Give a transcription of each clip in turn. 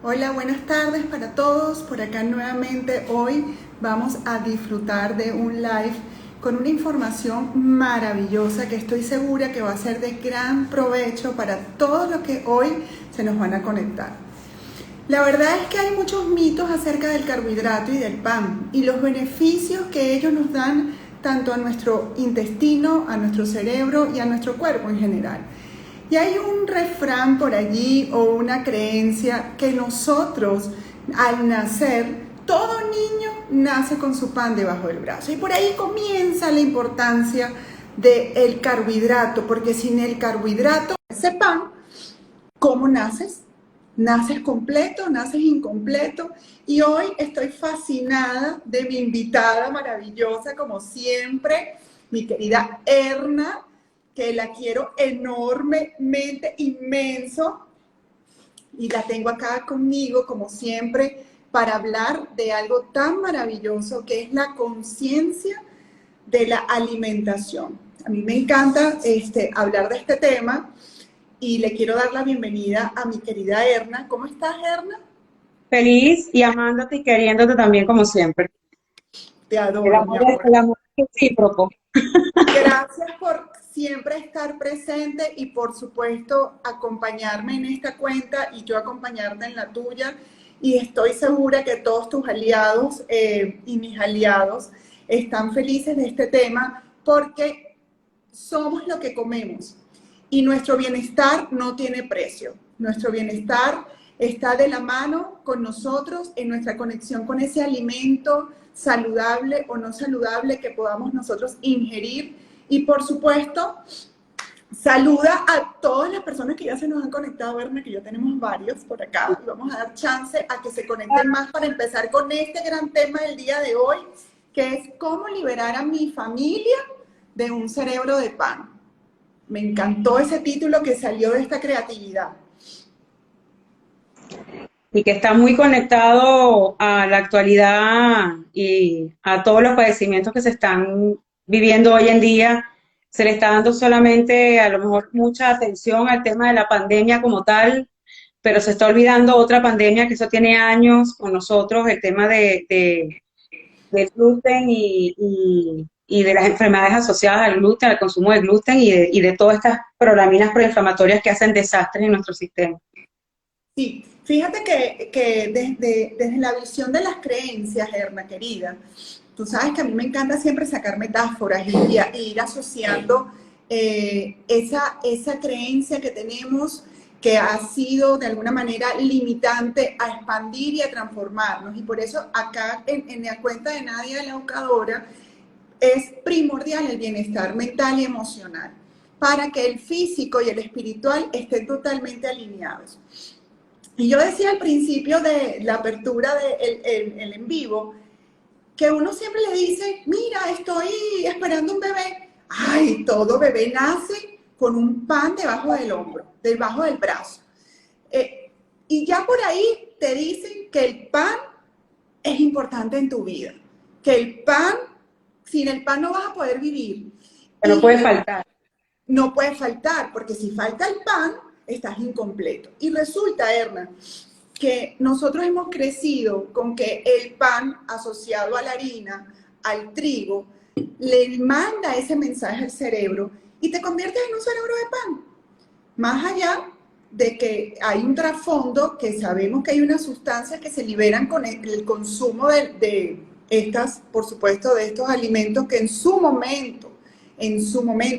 Hola, buenas tardes para todos. Por acá nuevamente hoy vamos a disfrutar de un live con una información maravillosa que estoy segura que va a ser de gran provecho para todos los que hoy se nos van a conectar. La verdad es que hay muchos mitos acerca del carbohidrato y del pan y los beneficios que ellos nos dan tanto a nuestro intestino, a nuestro cerebro y a nuestro cuerpo en general. Y hay un refrán por allí o una creencia que nosotros al nacer, todo niño nace con su pan debajo del brazo. Y por ahí comienza la importancia del carbohidrato, porque sin el carbohidrato, ese pan, ¿cómo naces? ¿Naces completo? ¿Naces incompleto? Y hoy estoy fascinada de mi invitada maravillosa, como siempre, mi querida Erna, que la quiero enormemente, inmenso, y la tengo acá conmigo, como siempre, para hablar de algo tan maravilloso que es la conciencia de la alimentación. A mí me encanta hablar de este tema y le quiero dar la bienvenida a mi querida Erna. ¿Cómo estás, Erna? Feliz y amándote y queriéndote también como siempre. Te El adoro, mi amor es, amor. el amor es recíproco. Gracias por siempre estar presente y por supuesto acompañarme en esta cuenta y yo acompañarte en la tuya. Y estoy segura que todos tus aliados y mis aliados están felices de este tema porque somos lo que comemos y nuestro bienestar no tiene precio. Nuestro bienestar está de la mano con nosotros en nuestra conexión con ese alimento saludable o no saludable que podamos nosotros ingerir. Y por supuesto, saluda a todas las personas que ya se nos han conectado, Berna, que ya tenemos varios por acá. Y vamos a dar chance a que se conecten más para empezar con este gran tema del día de hoy, que es cómo liberar a mi familia de un cerebro de pan. Me encantó ese título que salió de esta creatividad. Y que está muy conectado a la actualidad y a todos los padecimientos que se están viviendo hoy en día. Se le está dando solamente a lo mejor mucha atención al tema de la pandemia como tal, pero se está olvidando otra pandemia que eso tiene años con nosotros, el tema del gluten y de las enfermedades asociadas al gluten, al consumo de gluten y de todas estas programinas proinflamatorias que hacen desastres en nuestro sistema. Sí, fíjate que desde la visión de las creencias, Erna, querida, tú sabes que a mí me encanta siempre sacar metáforas y ir asociando esa creencia que tenemos que ha sido de alguna manera limitante a expandir y a transformarnos. Y por eso acá en la cuenta de Nadia la Educadora es primordial el bienestar mental y emocional para que el físico y el espiritual estén totalmente alineados. Y yo decía al principio de la apertura del el en vivo que uno siempre le dice, mira, estoy esperando un bebé. Ay, todo bebé nace con un pan debajo del hombro, debajo del brazo. Y ya por ahí te dicen que el pan es importante en tu vida, que el pan, sin el pan no vas a poder vivir. Que no Y puede faltar. no puede faltar, porque si falta el pan, estás incompleto. Y resulta, Erna, que nosotros hemos crecido con que el pan asociado a la harina, al trigo, le manda ese mensaje al cerebro y te conviertes en un cerebro de pan. Más allá de que hay un trasfondo que sabemos que hay unas sustancias que se liberan con el consumo de estas, por supuesto, de estos alimentos que en su momento,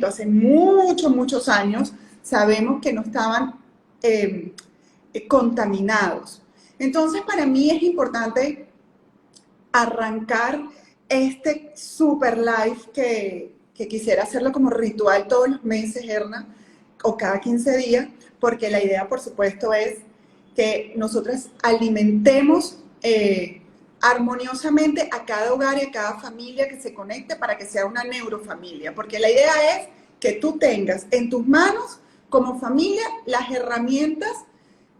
hace muchos, muchos años, sabemos que no estaban eh, contaminados. Entonces, para mí es importante arrancar este super live que quisiera hacerlo como ritual todos los meses, Erna, o cada 15 días, porque la idea, por supuesto, es que nosotros alimentemos armoniosamente a cada hogar y a cada familia que se conecte para que sea una neurofamilia, porque la idea es que tú tengas en tus manos como familia las herramientas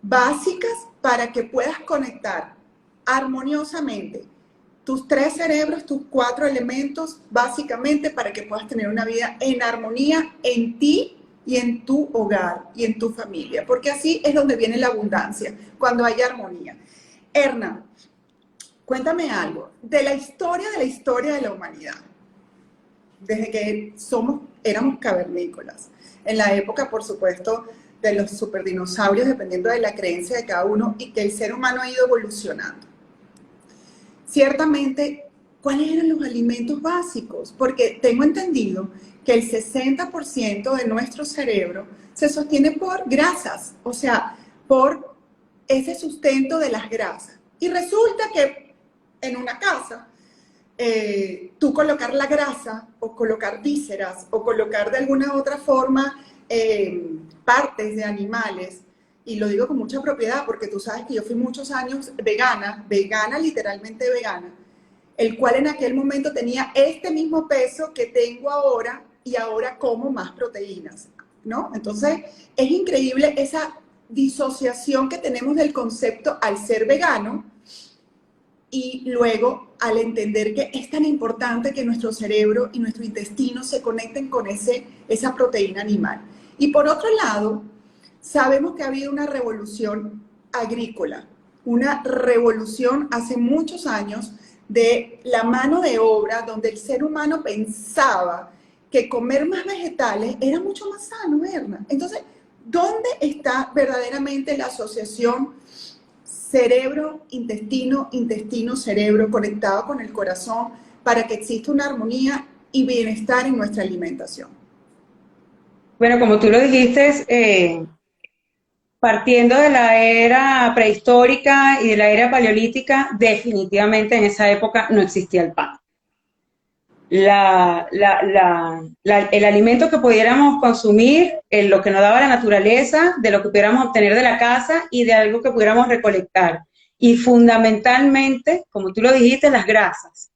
básicas para que puedas conectar armoniosamente tus tres cerebros, tus cuatro elementos, básicamente para que puedas tener una vida en armonía en ti y en tu hogar y en tu familia, porque así es donde viene la abundancia, cuando hay armonía. Erna, cuéntame algo de la historia de la humanidad, desde que éramos cavernícolas, en la época, por supuesto, de los superdinosaurios, dependiendo de la creencia de cada uno, y que el ser humano ha ido evolucionando. Ciertamente, ¿cuáles eran los alimentos básicos? Porque tengo entendido que el 60% de nuestro cerebro se sostiene por grasas, o sea, por ese sustento de las grasas. Y resulta que en una casa, tú colocar la grasa o colocar vísceras o colocar de alguna otra forma partes de animales, y lo digo con mucha propiedad porque tú sabes que yo fui muchos años vegana, literalmente vegana, el cual en aquel momento tenía este mismo peso que tengo ahora y ahora como más proteínas, ¿no? Entonces es increíble esa disociación que tenemos del concepto al ser vegano y luego al entender que es tan importante que nuestro cerebro y nuestro intestino se conecten con esa proteína animal. Y por otro lado, sabemos que ha habido una revolución agrícola, una revolución hace muchos años de la mano de obra, donde el ser humano pensaba que comer más vegetales era mucho más sano, Erna. Entonces, ¿dónde está verdaderamente la asociación cerebro, intestino, intestino, cerebro, conectado con el corazón, para que exista una armonía y bienestar en nuestra alimentación? Bueno, como tú lo dijiste, partiendo de la era prehistórica y de la era paleolítica, definitivamente en esa época no existía el pan. El alimento que pudiéramos consumir, lo que nos daba la naturaleza, de lo que pudiéramos obtener de la casa y de algo que pudiéramos recolectar. Y fundamentalmente, como tú lo dijiste, las grasas.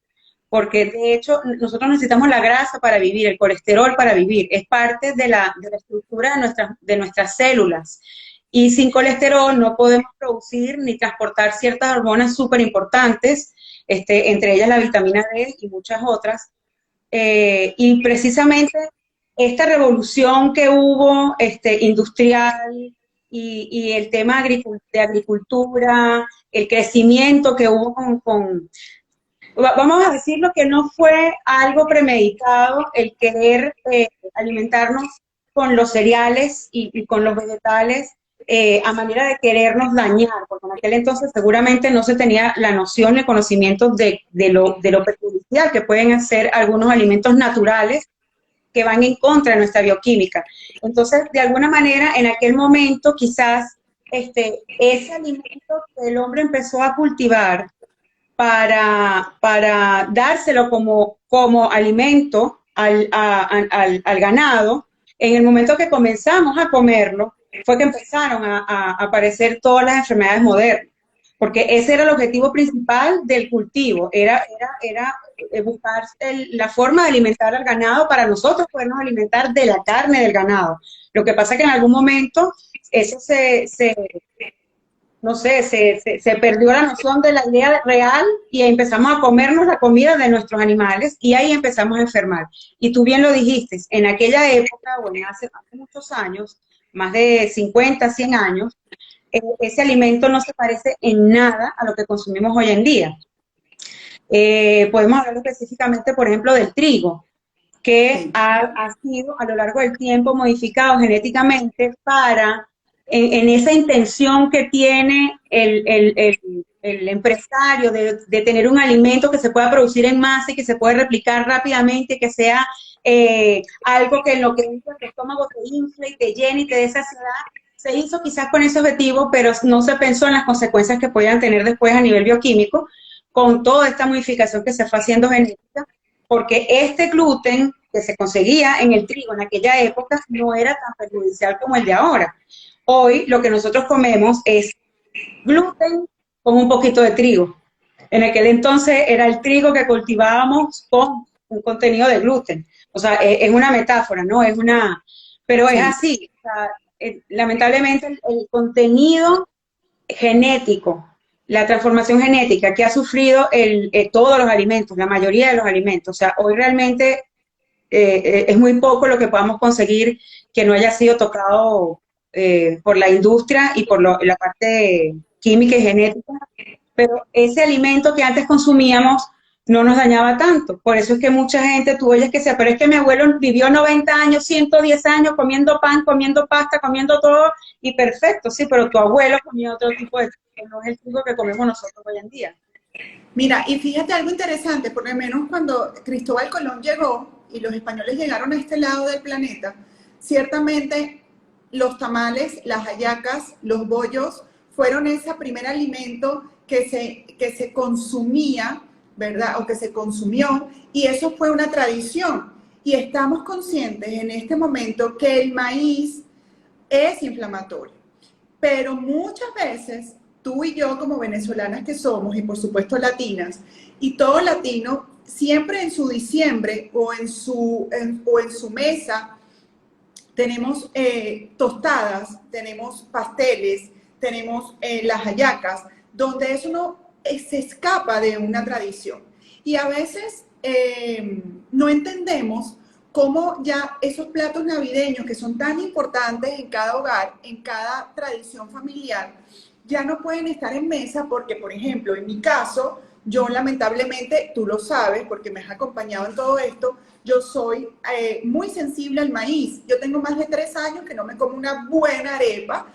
Porque de hecho nosotros necesitamos la grasa para vivir, el colesterol para vivir. Es parte de la estructura de nuestras células. Y sin colesterol no podemos producir ni transportar ciertas hormonas súper importantes, entre ellas la vitamina D y muchas otras. Y precisamente esta revolución que hubo industrial y el tema de agricultura, el crecimiento que hubo vamos a decirlo que no fue algo premeditado el querer alimentarnos con los cereales y con los vegetales a manera de querernos dañar, porque en aquel entonces seguramente no se tenía la noción, el conocimiento de lo perjudicial que pueden hacer algunos alimentos naturales que van en contra de nuestra bioquímica. Entonces, de alguna manera, en aquel momento, quizás ese alimento que el hombre empezó a cultivar para dárselo como alimento al ganado, en el momento que comenzamos a comerlo, fue que empezaron a aparecer todas las enfermedades modernas, porque ese era el objetivo principal del cultivo, era buscar la forma de alimentar al ganado para nosotros podernos alimentar de la carne del ganado. Lo que pasa es que en algún momento eso no sé, se perdió la noción de la idea real y empezamos a comernos la comida de nuestros animales y ahí empezamos a enfermar. Y tú bien lo dijiste, en aquella época, bueno, hace muchos años, más de 50, 100 años, ese alimento no se parece en nada a lo que consumimos hoy en día. Podemos hablar específicamente, por ejemplo, del trigo, que ha sido a lo largo del tiempo modificado genéticamente para, en esa intención que tiene el empresario de tener un alimento que se pueda producir en masa y que se pueda replicar rápidamente, que sea algo que en lo que entra el estómago te infle y te llene y te dé saciedad. Se hizo quizás con ese objetivo, pero no se pensó en las consecuencias que podían tener después a nivel bioquímico con toda esta modificación que se fue haciendo genética, porque este gluten que se conseguía en el trigo en aquella época no era tan perjudicial como el de ahora. Hoy lo que nosotros comemos es gluten con un poquito de trigo. En aquel entonces era el trigo que cultivábamos con un contenido de gluten. O sea, es una metáfora, ¿no? Pero es así. O sea, lamentablemente el contenido genético, la transformación genética que ha sufrido todos los alimentos, la mayoría de los alimentos. O sea, hoy realmente es muy poco lo que podamos conseguir que no haya sido tocado por la industria y por la parte química y genética, pero ese alimento que antes consumíamos no nos dañaba tanto. Por eso es que mucha gente, tú oyes que sea, pero es que mi abuelo vivió 90 años, 110 años comiendo pan, comiendo pasta, comiendo todo, y perfecto, sí, pero tu abuelo comía otro tipo de trigo, no es el trigo que comemos nosotros hoy en día. Mira, y fíjate algo interesante, por lo menos cuando Cristóbal Colón llegó y los españoles llegaron a este lado del planeta, ciertamente los tamales, las hallacas, los bollos fueron ese primer alimento que se consumía, ¿verdad? O que se consumió, y eso fue una tradición. Y estamos conscientes en este momento que el maíz es inflamatorio. Pero muchas veces tú y yo como venezolanas que somos y por supuesto latinas y todo latino siempre en su diciembre o en su mesa tenemos tostadas, tenemos pasteles, tenemos las hallacas, donde eso no se escapa de una tradición. Y a veces no entendemos cómo ya esos platos navideños que son tan importantes en cada hogar, en cada tradición familiar, ya no pueden estar en mesa porque, por ejemplo, en mi caso, yo lamentablemente, tú lo sabes porque me has acompañado en todo esto, yo soy muy sensible al maíz. Yo tengo más de 3 años que no me como una buena arepa,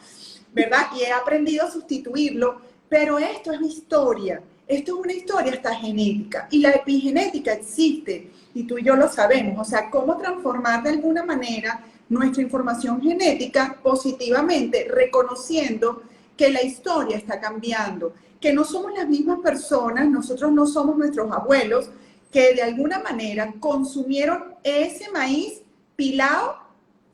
¿verdad? Y he aprendido a sustituirlo, pero esto es historia. Esto es una historia hasta genética y la epigenética existe y tú y yo lo sabemos. O sea, cómo transformar de alguna manera nuestra información genética positivamente, reconociendo que la historia está cambiando, que no somos las mismas personas, nosotros no somos nuestros abuelos, que de alguna manera consumieron ese maíz pilado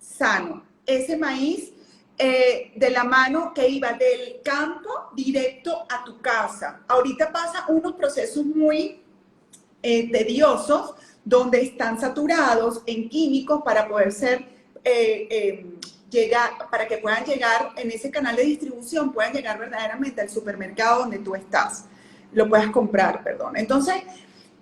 sano, ese maíz de la mano que iba del campo directo a tu casa. Ahorita pasa unos procesos muy tediosos donde están saturados en químicos para poder ser llegar, para que puedan llegar en ese canal de distribución, puedan llegar verdaderamente al supermercado donde tú estás, lo puedas comprar, perdón. Entonces,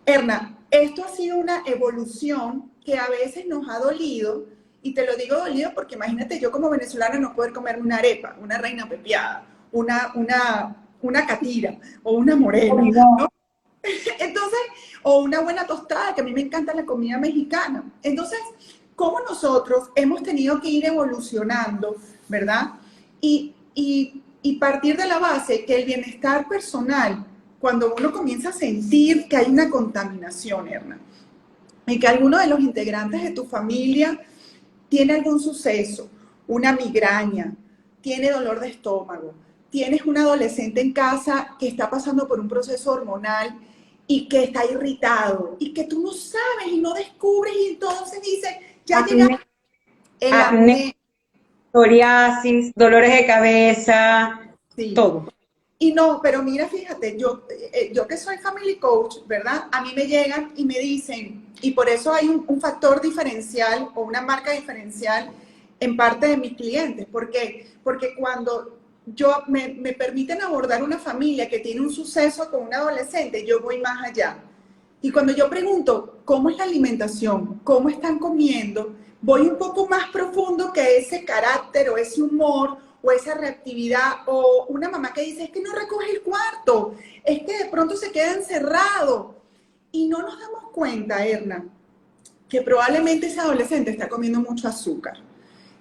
Erna, esto ha sido una evolución que a veces nos ha dolido, y te lo digo dolido porque imagínate yo como venezolana no poder comerme una arepa, una reina pepiada, una catira o una morena, ¿no? Entonces, o una buena tostada, que a mí me encanta la comida mexicana. Entonces, ¿cómo nosotros hemos tenido que ir evolucionando, ¿verdad? Y partir de la base que el bienestar personal, cuando uno comienza a sentir que hay una contaminación, Erna, y que alguno de los integrantes de tu familia tiene algún suceso, una migraña, tiene dolor de estómago, tienes un adolescente en casa que está pasando por un proceso hormonal y que está irritado y que tú no sabes y no descubres y entonces dices, ya llega Acné, el acné, acné. psoriasis, dolores de cabeza, Sí. todo. Y no, pero mira, fíjate, yo que soy family coach, ¿verdad? A mí me llegan y me dicen, y por eso hay un factor diferencial o una marca diferencial en parte de mis clientes. ¿Por qué? Porque cuando me permiten abordar una familia que tiene un suceso con un adolescente, yo voy más allá. Y cuando yo pregunto, ¿cómo es la alimentación? ¿Cómo están comiendo? Voy un poco más profundo que ese carácter o ese humor o esa reactividad, o una mamá que dice, es que no recoge el cuarto, es que de pronto se queda encerrado. Y no nos damos cuenta, Erna, que probablemente ese adolescente está comiendo mucho azúcar,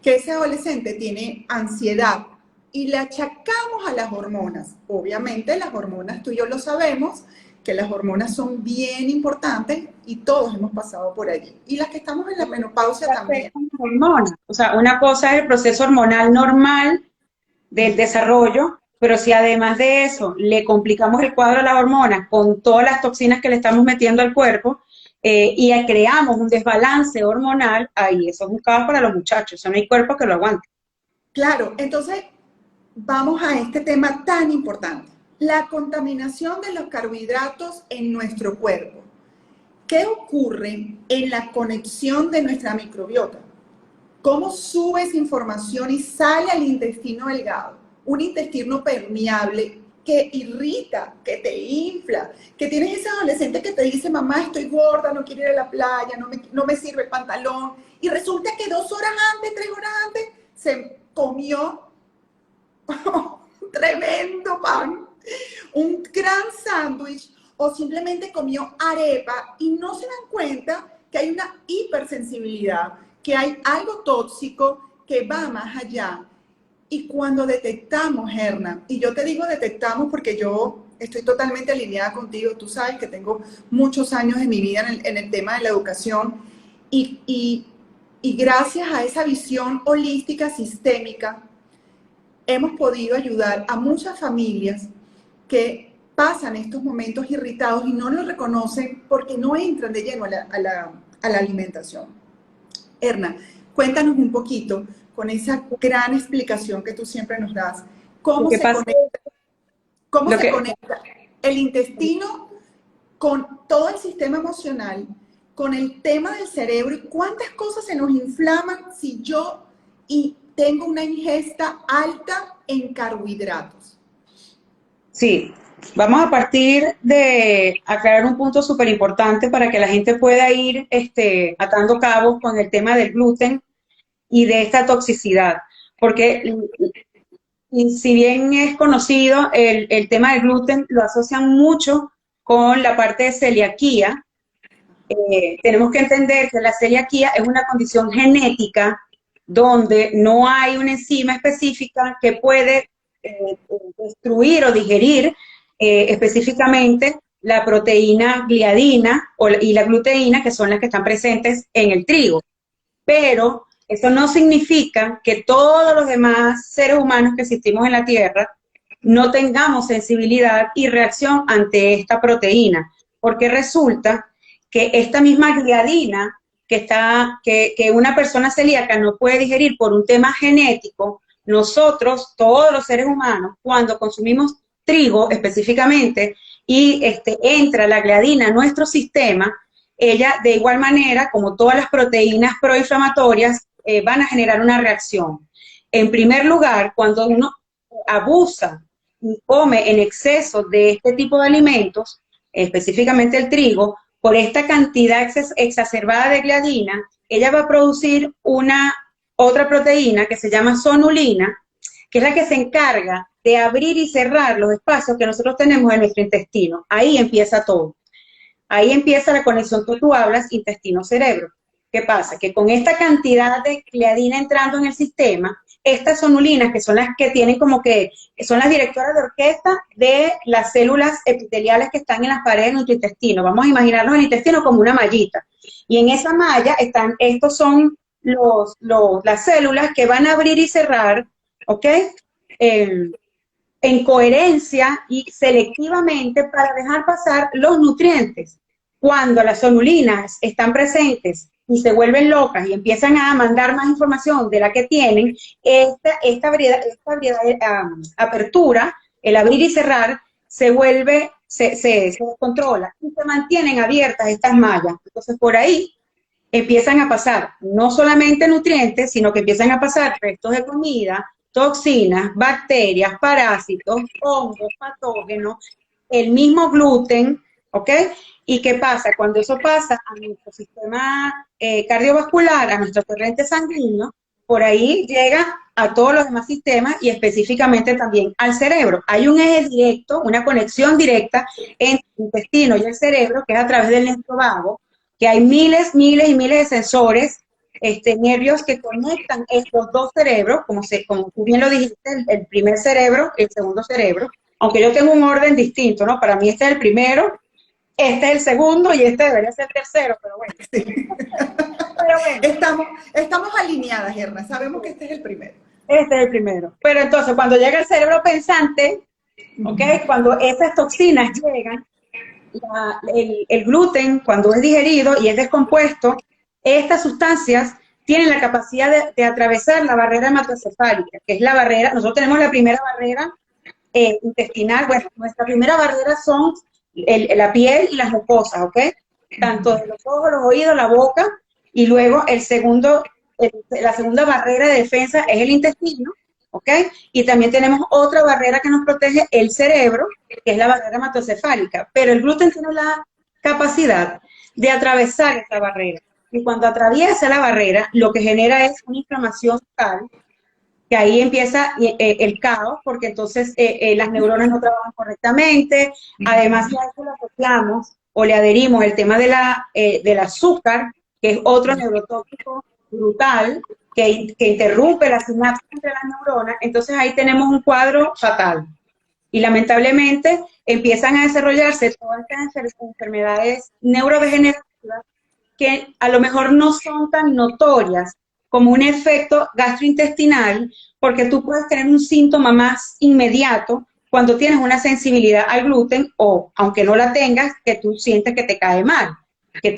que ese adolescente tiene ansiedad y le achacamos a las hormonas. Obviamente las hormonas, tú y yo lo sabemos, que las hormonas son bien importantes y todos hemos pasado por allí. Y las que estamos en la menopausia también. Hormonas. O sea, una cosa es el proceso hormonal normal del desarrollo, pero si además de eso le complicamos el cuadro a las hormonas con todas las toxinas que le estamos metiendo al cuerpo y creamos un desbalance hormonal, ahí eso es un caos para los muchachos, eso no hay cuerpo que lo aguante. Claro, entonces vamos a este tema tan importante, la contaminación de los carbohidratos en nuestro cuerpo. ¿Qué ocurre en la conexión de nuestra microbiota? ¿Cómo sube esa información y sale al intestino delgado? Un intestino permeable que irrita, que te infla, que tienes ese adolescente que te dice, mamá, estoy gorda, no quiero ir a la playa, no me sirve el pantalón, y resulta que 2 horas antes, 3 horas antes, se comió un tremendo pan, un gran sándwich, o simplemente comió arepa y no se dan cuenta que hay una hipersensibilidad, que hay algo tóxico que va más allá. Y cuando detectamos, Herna, y yo te digo detectamos porque yo estoy totalmente alineada contigo, tú sabes que tengo muchos años de mi vida en el tema de la educación y gracias a esa visión holística, sistémica, hemos podido ayudar a muchas familias que pasan estos momentos irritados y no lo reconocen porque no entran de lleno a la alimentación. Erna, cuéntanos un poquito, con esa gran explicación que tú siempre nos das, Lo que pasa, cómo lo se que, conecta el intestino con todo el sistema emocional, con el tema del cerebro y cuántas cosas se nos inflaman si yo tengo una ingesta alta en carbohidratos. sí, vamos a partir de aclarar un punto súper importante para que la gente pueda ir atando cabos con el tema del gluten y de esta toxicidad. Porque y si bien es conocido, el tema del gluten lo asocian mucho con la parte de celiaquía. Tenemos que entender que la celiaquía es una condición genética donde no hay una enzima específica que puede destruir o digerir específicamente la proteína gliadina y la gluteína, que son las que están presentes en el trigo. Pero eso no significa que todos los demás seres humanos que existimos en la Tierra no tengamos sensibilidad y reacción ante esta proteína, porque resulta que esta misma gliadina que una persona celíaca no puede digerir por un tema genético, nosotros, todos los seres humanos, cuando consumimos trigo específicamente y entra la gliadina a nuestro sistema, ella de igual manera, como todas las proteínas proinflamatorias, van a generar una reacción. En primer lugar, cuando uno abusa y come en exceso de este tipo de alimentos, específicamente el trigo, por esta cantidad exacerbada de gliadina, ella va a producir otra proteína que se llama sonulina, que es la que se encarga de abrir y cerrar los espacios que nosotros tenemos en nuestro intestino. Ahí empieza todo. Ahí empieza la conexión que tú hablas, intestino-cerebro. ¿Qué pasa? Que con esta cantidad de gliadina entrando en el sistema, estas sonulinas, que son las que tienen como que, son las directoras de orquesta de las células epiteliales que están en las paredes de nuestro intestino. Vamos a imaginarnos el intestino como una mallita. Y en esa malla estos son las células que van a abrir y cerrar, ¿ok? En coherencia y selectivamente para dejar pasar los nutrientes. Cuando las sonulinas están presentes y se vuelven locas y empiezan a mandar más información de la que tienen, esta variedad de apertura, el abrir y cerrar, se descontrola y se mantienen abiertas estas mallas. Entonces, por ahí empiezan a pasar no solamente nutrientes, sino que empiezan a pasar restos de comida, toxinas, bacterias, parásitos, hongos, patógenos, el mismo gluten, ¿ok? ¿Y qué pasa? Cuando eso pasa a nuestro sistema cardiovascular, a nuestro torrente sanguíneo, por ahí llega a todos los demás sistemas y específicamente también al cerebro. Hay un eje directo, una conexión directa entre el intestino y el cerebro, que es a través del nervio vago, que hay miles y miles de sensores, nervios que conectan estos dos cerebros, como tú bien lo dijiste, el primer cerebro y el segundo cerebro, aunque yo tengo un orden distinto, ¿no? Para mí este es el primero, este es el segundo y este debería ser el tercero, pero bueno. Sí. Pero bueno. Estamos alineadas, Erna, sabemos que este es el primero. Este es el primero. Pero entonces, cuando llega el cerebro pensante, ¿ok? Cuando esas toxinas llegan, el gluten, cuando es digerido y es descompuesto, estas sustancias tienen la capacidad de atravesar la barrera hematocefálica, que es la barrera, nosotros tenemos la primera barrera intestinal, bueno, nuestra primera barrera son la piel y las mucosas, ¿ok? Tanto de los ojos, los oídos, la boca, y luego la segunda barrera de defensa es el intestino, ¿ok? Y también tenemos otra barrera que nos protege, el cerebro, que es la barrera hematocefálica, pero el gluten tiene la capacidad de atravesar esa barrera. Y cuando atraviesa la barrera, lo que genera es una inflamación tal que ahí empieza el caos, porque entonces las neuronas no trabajan correctamente. Además, si a eso le asociamos o le adherimos el tema de del azúcar, que es otro neurotóxico brutal, que interrumpe la sinapsis entre las neuronas, entonces ahí tenemos un cuadro fatal. Y lamentablemente empiezan a desarrollarse todas estas enfermedades neurodegenerativas que a lo mejor no son tan notorias como un efecto gastrointestinal, porque tú puedes tener un síntoma más inmediato cuando tienes una sensibilidad al gluten o, aunque no la tengas, que tú sientes que te cae mal, que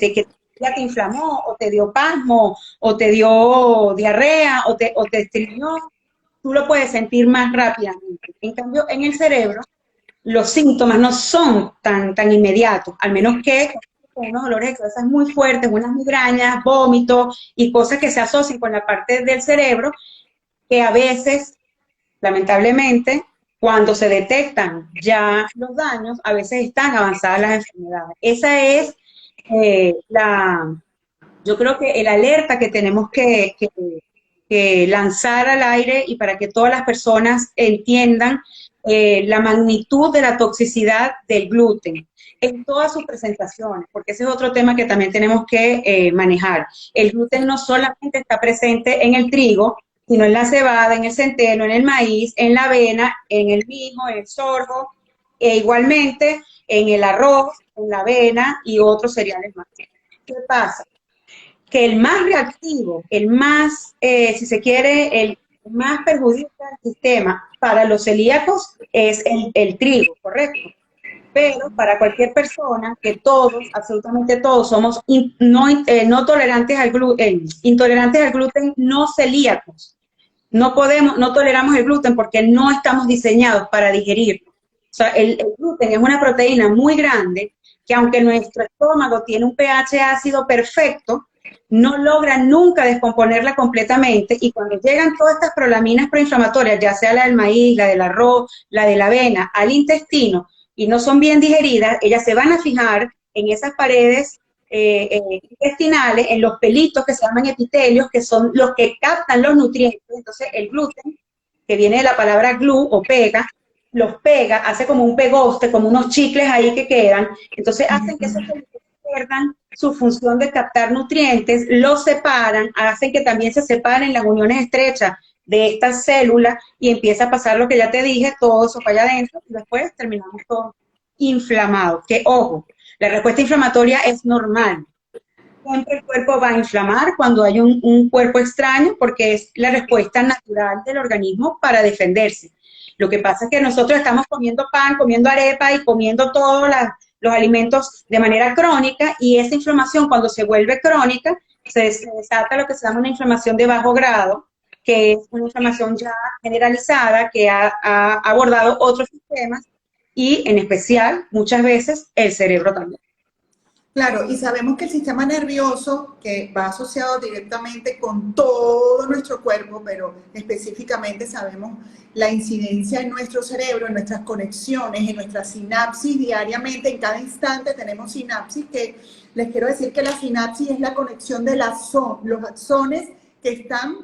ya te inflamó, o te dio pasmo, o te dio diarrea, o te estreñó, tú lo puedes sentir más rápidamente. En cambio, en el cerebro, los síntomas no son tan inmediatos, al menos que con unos dolores de cabeza muy fuertes, unas migrañas, vómitos y cosas que se asocian con la parte del cerebro, que a veces, lamentablemente, cuando se detectan ya los daños, a veces están avanzadas las enfermedades. Esa es yo creo que el alerta que tenemos que lanzar al aire y para que todas las personas entiendan la magnitud de la toxicidad del gluten en todas sus presentaciones, porque ese es otro tema que también tenemos que manejar. El gluten no solamente está presente en el trigo, sino en la cebada, en el centeno, en el maíz, en la avena, en el mijo, en el sorgo, e igualmente en el arroz, en la avena y otros cereales más. ¿Qué pasa? Que el más reactivo, el más, si se quiere, el más perjudica al sistema para los celíacos es el trigo, ¿correcto? Pero para cualquier persona, que todos, absolutamente todos, somos no tolerantes al gluten, intolerantes al gluten, no celíacos. No toleramos el gluten porque no estamos diseñados para digerirlo. O sea, el gluten es una proteína muy grande que aunque nuestro estómago tiene un pH ácido perfecto, no logra nunca descomponerla completamente y cuando llegan todas estas prolaminas proinflamatorias, ya sea la del maíz, la del arroz, la de la avena, al intestino y no son bien digeridas, ellas se van a fijar en esas paredes intestinales, en los pelitos que se llaman epitelios, que son los que captan los nutrientes. Entonces el gluten, que viene de la palabra glue o pega, los pega, hace como un pegoste, como unos chicles ahí que quedan, entonces hacen que esos pelitos pierdan su función de captar nutrientes, los separan, hacen que también se separen las uniones estrechas de estas células y empieza a pasar lo que ya te dije, todo eso para allá adentro y después terminamos todo inflamado. Que ojo, la respuesta inflamatoria es normal. Siempre el cuerpo va a inflamar cuando hay un cuerpo extraño porque es la respuesta natural del organismo para defenderse. Lo que pasa es que nosotros estamos comiendo pan, comiendo arepa y comiendo todos los alimentos de manera crónica y esa inflamación cuando se vuelve crónica se desata lo que se llama una inflamación de bajo grado, que es una inflamación ya generalizada que ha abordado otros sistemas y en especial muchas veces el cerebro también. Claro, y sabemos que el sistema nervioso, que va asociado directamente con todo nuestro cuerpo, pero específicamente sabemos la incidencia en nuestro cerebro, en nuestras conexiones, en nuestras sinapsis diariamente, en cada instante tenemos sinapsis, que les quiero decir que la sinapsis es la conexión de los axones que están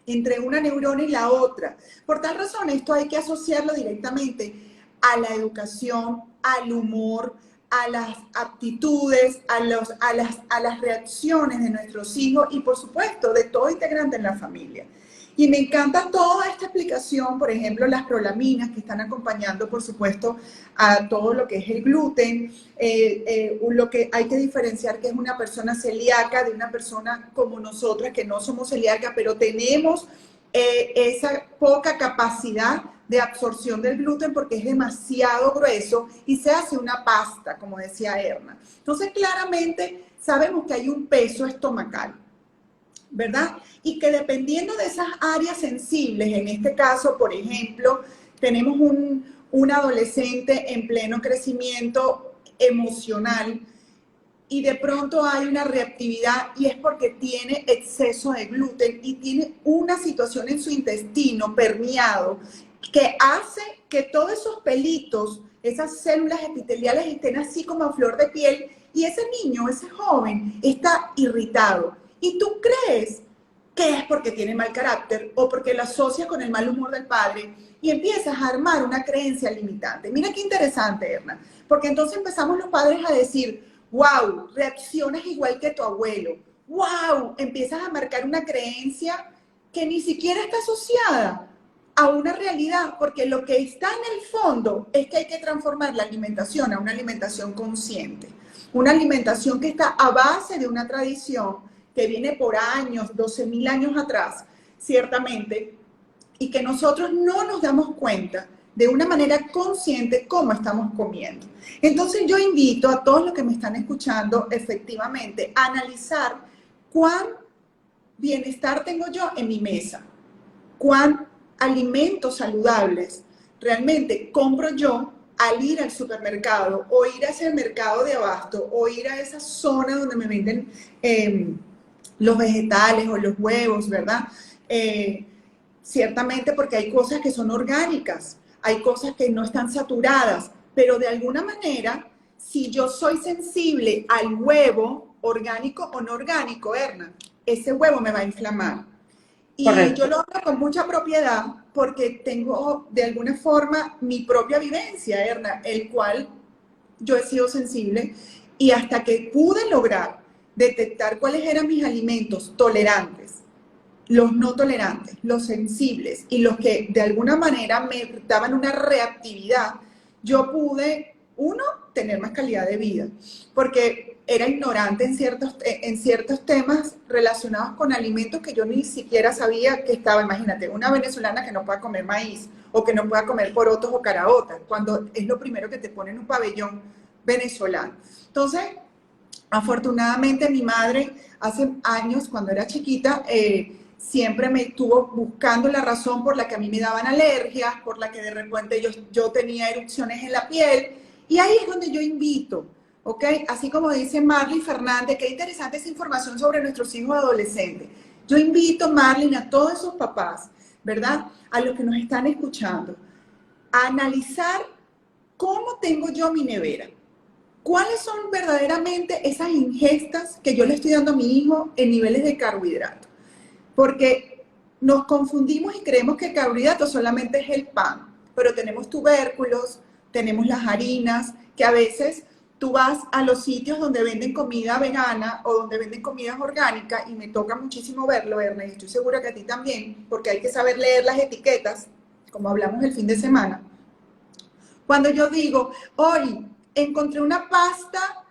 entre una neurona y la otra. Por tal razón, esto hay que asociarlo directamente a la educación, al humor, a las aptitudes, a las reacciones de nuestros hijos y, por supuesto, de todo integrante en la familia. Y me encanta toda esta explicación, por ejemplo, las prolaminas que están acompañando, por supuesto, a todo lo que es el gluten, lo que hay que diferenciar que es una persona celíaca de una persona como nosotras, que no somos celíacas, pero tenemos esa poca capacidad de absorción del gluten porque es demasiado grueso y se hace una pasta, como decía Erna. Entonces, claramente sabemos que hay un peso estomacal, ¿verdad? Y que dependiendo de esas áreas sensibles, en este caso, por ejemplo, tenemos un adolescente en pleno crecimiento emocional y de pronto hay una reactividad y es porque tiene exceso de gluten y tiene una situación en su intestino permeado que hace que todos esos pelitos, esas células epiteliales estén así como a flor de piel y ese niño, ese joven está irritado. Y tú crees que es porque tiene mal carácter o porque lo asocias con el mal humor del padre y empiezas a armar una creencia limitante. Mira qué interesante, Erna, porque entonces empezamos los padres a decir, wow, reaccionas igual que tu abuelo, wow, empiezas a marcar una creencia que ni siquiera está asociada a una realidad, porque lo que está en el fondo es que hay que transformar la alimentación a una alimentación consciente, una alimentación que está a base de una tradición que viene por años, 12.000 años atrás, ciertamente, y que nosotros no nos damos cuenta de una manera consciente cómo estamos comiendo. Entonces yo invito a todos los que me están escuchando efectivamente a analizar cuán bienestar tengo yo en mi mesa, cuán alimentos saludables realmente compro yo al ir al supermercado o ir a ese mercado de abasto o ir a esa zona donde me venden los vegetales o los huevos, ¿verdad? Ciertamente porque hay cosas que son orgánicas, hay cosas que no están saturadas, pero de alguna manera, si yo soy sensible al huevo, orgánico o no orgánico, Erna, ese huevo me va a inflamar. Y yo Correcto. lo hablo con mucha propiedad porque tengo de alguna forma mi propia vivencia, Erna, el cual yo he sido sensible y hasta que pude lograr detectar cuáles eran mis alimentos tolerantes, los no tolerantes, los sensibles y los que de alguna manera me daban una reactividad, yo pude, uno, tener más calidad de vida, porque era ignorante en ciertos temas relacionados con alimentos que yo ni siquiera sabía que estaba. Imagínate, una venezolana que no pueda comer maíz o que no pueda comer porotos o caraotas, cuando es lo primero que te ponen en un pabellón venezolano. Entonces, afortunadamente mi madre hace años, cuando era chiquita, siempre me estuvo buscando la razón por la que a mí me daban alergias, por la que de repente yo tenía erupciones en la piel. Y ahí es donde yo invito, ¿ok? Así como dice Marley Fernández, qué interesante esa información sobre nuestros hijos adolescentes. Yo invito, Marley, a todos esos papás, ¿verdad? A los que nos están escuchando, a analizar cómo tengo yo mi nevera. ¿Cuáles son verdaderamente esas ingestas que yo le estoy dando a mi hijo en niveles de carbohidratos? Porque nos confundimos y creemos que el carbohidrato solamente es el pan, pero tenemos tubérculos, tenemos las harinas, que a veces tú vas a los sitios donde venden comida vegana o donde venden comidas orgánicas y me toca muchísimo verlo, Ernest, y estoy segura que a ti también, porque hay que saber leer las etiquetas, como hablamos el fin de semana. Cuando yo digo, hoy encontré una pasta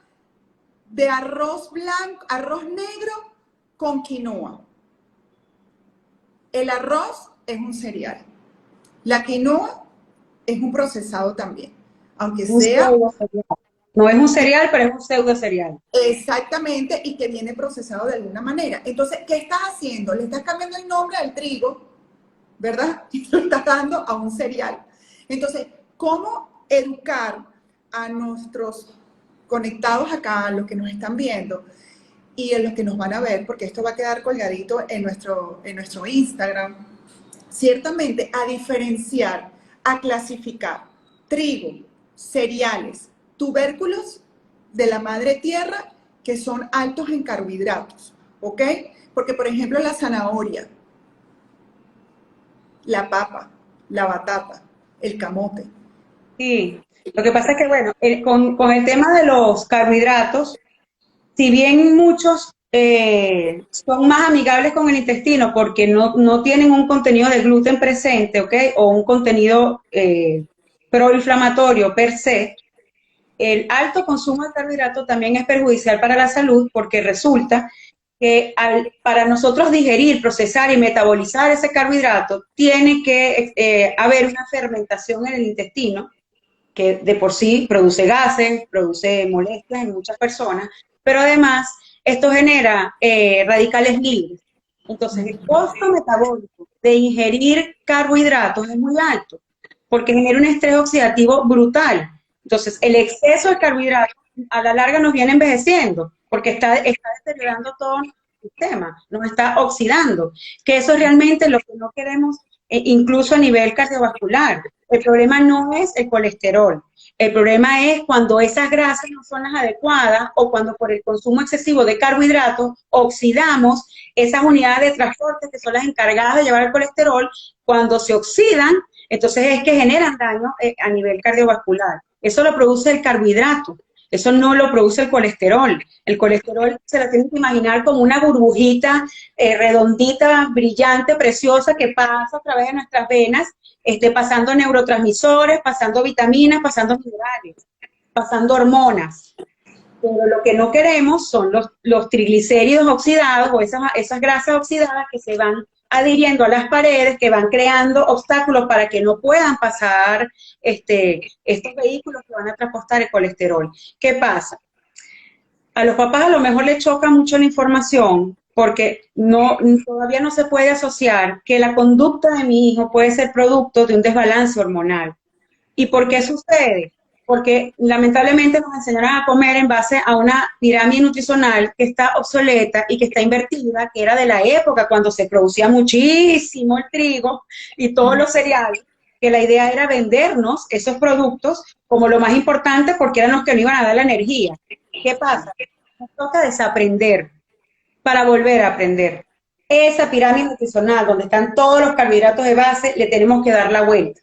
de arroz blanco, arroz negro con quinoa. El arroz es un cereal. La quinoa es un procesado también, aunque Un sea pseudo cereal. No es un cereal, pero es un pseudo cereal. exactamente y que viene procesado de alguna manera. Entonces, ¿qué estás haciendo? Le estás cambiando el nombre al trigo, ¿verdad? Y lo estás dando a un cereal. Entonces, ¿cómo educar a nuestros conectados acá, a los que nos están viendo y a los que nos van a ver, porque esto va a quedar colgadito en nuestro Instagram, ciertamente a diferenciar, a clasificar trigo, cereales, tubérculos de la madre tierra que son altos en carbohidratos, ¿ok? Porque, por ejemplo, la zanahoria, la papa, la batata, el camote. Sí, lo que pasa es que, bueno, con el tema de los carbohidratos, si bien muchos son más amigables con el intestino porque no tienen un contenido de gluten presente, ¿ok? O un contenido proinflamatorio per se, el alto consumo de carbohidratos también es perjudicial para la salud porque resulta que para nosotros digerir, procesar y metabolizar ese carbohidrato, tiene que haber una fermentación en el intestino que de por sí produce gases, produce molestias en muchas personas, pero además esto genera radicales libres. Entonces, el costo metabólico de ingerir carbohidratos es muy alto, porque genera un estrés oxidativo brutal. Entonces, el exceso de carbohidratos a la larga nos viene envejeciendo, porque está deteriorando todo nuestro sistema, nos está oxidando, que eso es realmente lo que no queremos, incluso a nivel cardiovascular. El problema no es el colesterol, el problema es cuando esas grasas no son las adecuadas o cuando por el consumo excesivo de carbohidratos oxidamos esas unidades de transporte que son las encargadas de llevar el colesterol. Cuando se oxidan, entonces es que generan daño a nivel cardiovascular. Eso lo produce el carbohidrato, eso no lo produce el colesterol. El colesterol se lo tienen que imaginar como una burbujita redondita, brillante, preciosa, que pasa a través de nuestras venas, pasando neurotransmisores, pasando vitaminas, pasando minerales, pasando hormonas. Pero lo que no queremos son los triglicéridos oxidados o esas grasas oxidadas que se van adhiriendo a las paredes, que van creando obstáculos para que no puedan pasar estos vehículos que van a transportar el colesterol. ¿Qué pasa? A los papás a lo mejor les choca mucho la información porque todavía no se puede asociar que la conducta de mi hijo puede ser producto de un desbalance hormonal. ¿Y por qué sucede? Porque lamentablemente nos enseñaron a comer en base a una pirámide nutricional que está obsoleta y que está invertida, que era de la época cuando se producía muchísimo el trigo y todos los cereales, que la idea era vendernos esos productos como lo más importante porque eran los que nos iban a dar la energía. ¿Qué pasa? Nos toca desaprender para volver a aprender. Esa pirámide nutricional donde están todos los carbohidratos de base, le tenemos que dar la vuelta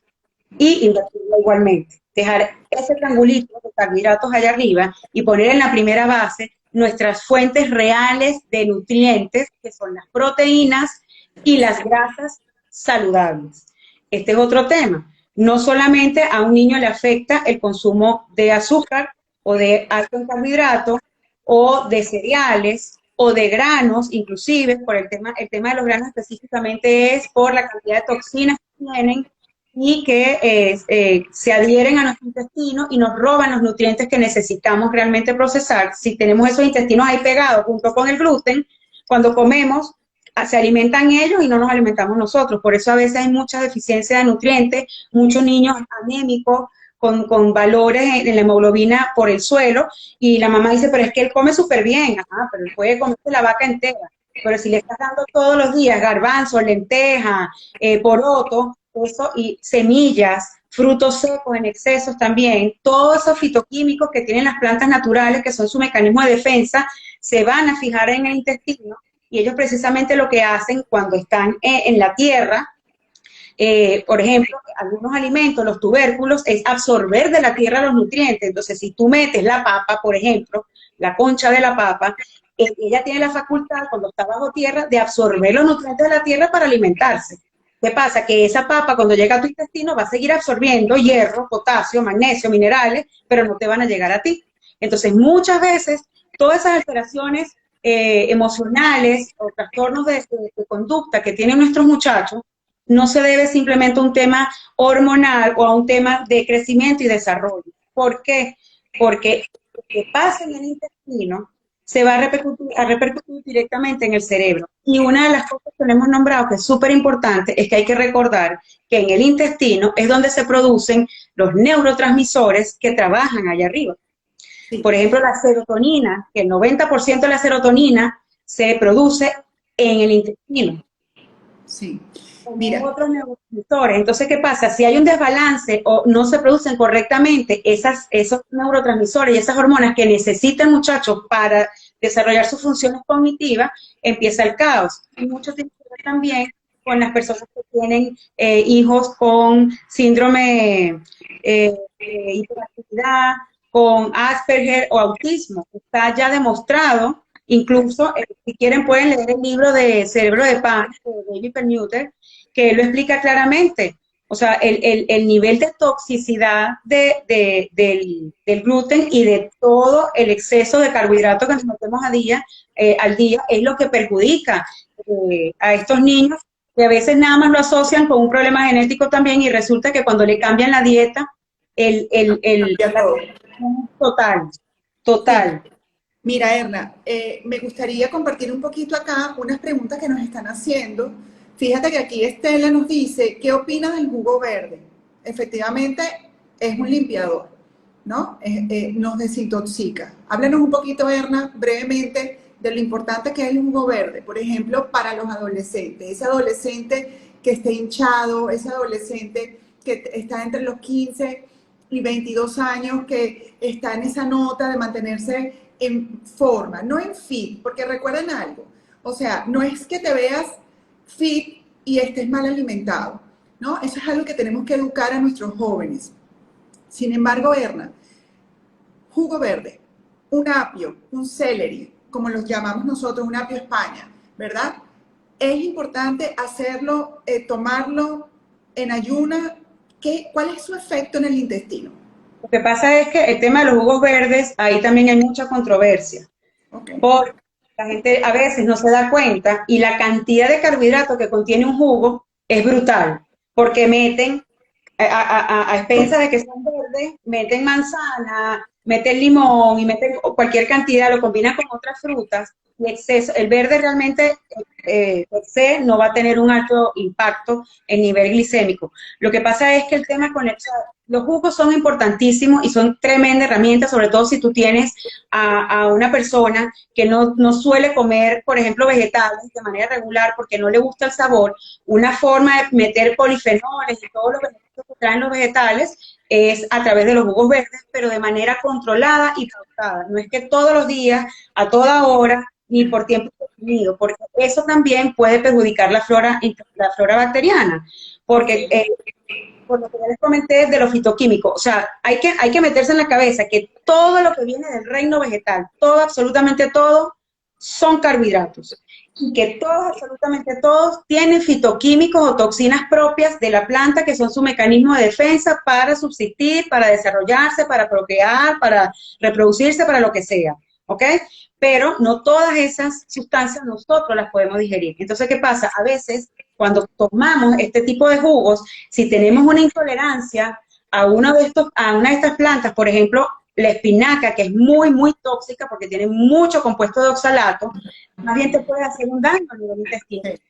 y invertirla igualmente. Dejar ese triangulito de carbohidratos allá arriba y poner en la primera base nuestras fuentes reales de nutrientes, que son las proteínas y las grasas saludables. Este es otro tema. No solamente a un niño le afecta el consumo de azúcar o de alto en carbohidratos o de cereales o de granos, inclusive, por el tema de los granos específicamente es por la cantidad de toxinas que tienen y que se adhieren a nuestro intestino y nos roban los nutrientes que necesitamos realmente procesar. Si tenemos esos intestinos ahí pegados junto con el gluten, cuando comemos, se alimentan ellos y no nos alimentamos nosotros. Por eso a veces hay mucha deficiencia de nutrientes, muchos niños anémicos, con valores en la hemoglobina por el suelo, y la mamá dice, pero es que él come súper bien. Ajá, pero él puede comerse la vaca entera. Pero si le estás dando todos los días garbanzo, lenteja, poroto, eso, y semillas, frutos secos en excesos también, todos esos fitoquímicos que tienen las plantas naturales, que son su mecanismo de defensa, se van a fijar en el intestino, y ellos precisamente lo que hacen cuando están en la tierra, por ejemplo, algunos alimentos, los tubérculos, es absorber de la tierra los nutrientes. Entonces, si tú metes la papa, por ejemplo, la concha de la papa, ella tiene la facultad, cuando está bajo tierra, de absorber los nutrientes de la tierra para alimentarse. ¿Qué pasa? Que esa papa, cuando llega a tu intestino, va a seguir absorbiendo hierro, potasio, magnesio, minerales, pero no te van a llegar a ti. Entonces, muchas veces, todas esas alteraciones emocionales o trastornos de conducta que tienen nuestros muchachos, no se debe simplemente a un tema hormonal o a un tema de crecimiento y desarrollo. ¿Por qué? Porque lo que pasa en el intestino se va a repercutir directamente en el cerebro. Y una de las cosas que le hemos nombrado, que es súper importante, es que hay que recordar que en el intestino es donde se producen los neurotransmisores que trabajan allá arriba. Sí. Por ejemplo, la serotonina, que el 90% de la serotonina se produce en el intestino. Sí. Mira. Otros neurotransmisores. Entonces, ¿qué pasa? Si hay un desbalance o no se producen correctamente esos neurotransmisores y esas hormonas que necesitan muchachos para desarrollar sus funciones cognitivas, empieza el caos. Y mucho tiene que ver también con las personas que tienen hijos con síndrome de hiperactividad, con Asperger o autismo. Está ya demostrado, incluso, si quieren pueden leer el libro de Cerebro de Pan, de David Perlmutter, que lo explica claramente. O sea, el nivel de toxicidad del gluten y de todo el exceso de carbohidratos que nos metemos al día es lo que perjudica a estos niños, que a veces nada más lo asocian con un problema genético también, y resulta que cuando le cambian la dieta, total. Sí. Mira, Erna, me gustaría compartir un poquito acá unas preguntas que nos están haciendo. Fíjate que aquí Estela nos dice, ¿qué opinas del jugo verde? Efectivamente, es un limpiador. ¿no? Nos desintoxica. Háblanos un poquito, Erna, brevemente, de lo importante que es el jugo verde, por ejemplo, para los adolescentes. Ese adolescente que esté hinchado, ese adolescente que está entre los 15 y 22 años, que está en esa nota de mantenerse en forma, no en fit, porque recuerden algo, o sea, no es que te veas fit y estés mal alimentado, ¿no? Eso es algo que tenemos que educar a nuestros jóvenes. Sin embargo, Erna, jugo verde, un apio, un celery, como los llamamos nosotros, un apio España, ¿verdad? Es importante hacerlo, tomarlo en ayuna. ¿Cuál es su efecto en el intestino? Lo que pasa es que el tema de los jugos verdes, ahí también hay mucha controversia, Okay. porque la gente a veces no se da cuenta y la cantidad de carbohidratos que contiene un jugo es brutal, porque meten a expensas de que son verdes, meten manzana, meten limón y meten cualquier cantidad, lo combinan con otras frutas y exceso. El verde realmente per se no va a tener un alto impacto en nivel glicémico. Lo que pasa es que el tema con los jugos son importantísimos y son tremenda herramienta, sobre todo si tú tienes a una persona que no suele comer, por ejemplo, vegetales de manera regular porque no le gusta el sabor. Una forma de meter polifenoles y todos los beneficios que traen los vegetales es a través de los jugos verdes, pero de manera controlada y pautada. No es que todos los días, a toda hora, ni por tiempo definido, porque eso también puede perjudicar la flora bacteriana, porque por lo que ya les comenté de lo fitoquímico, o sea, hay que meterse en la cabeza que todo lo que viene del reino vegetal, todo, absolutamente todo, son carbohidratos. Y que todos, absolutamente todos, tienen fitoquímicos o toxinas propias de la planta que son su mecanismo de defensa para subsistir, para desarrollarse, para procrear, para reproducirse, para lo que sea. ¿Ok? Pero no todas esas sustancias nosotros las podemos digerir. Entonces, ¿qué pasa? A veces, cuando tomamos este tipo de jugos, si tenemos una intolerancia a una de estas plantas, por ejemplo, la espinaca, que es muy, muy tóxica porque tiene mucho compuesto de oxalato, más bien te puede hacer un daño a nivel intestinal.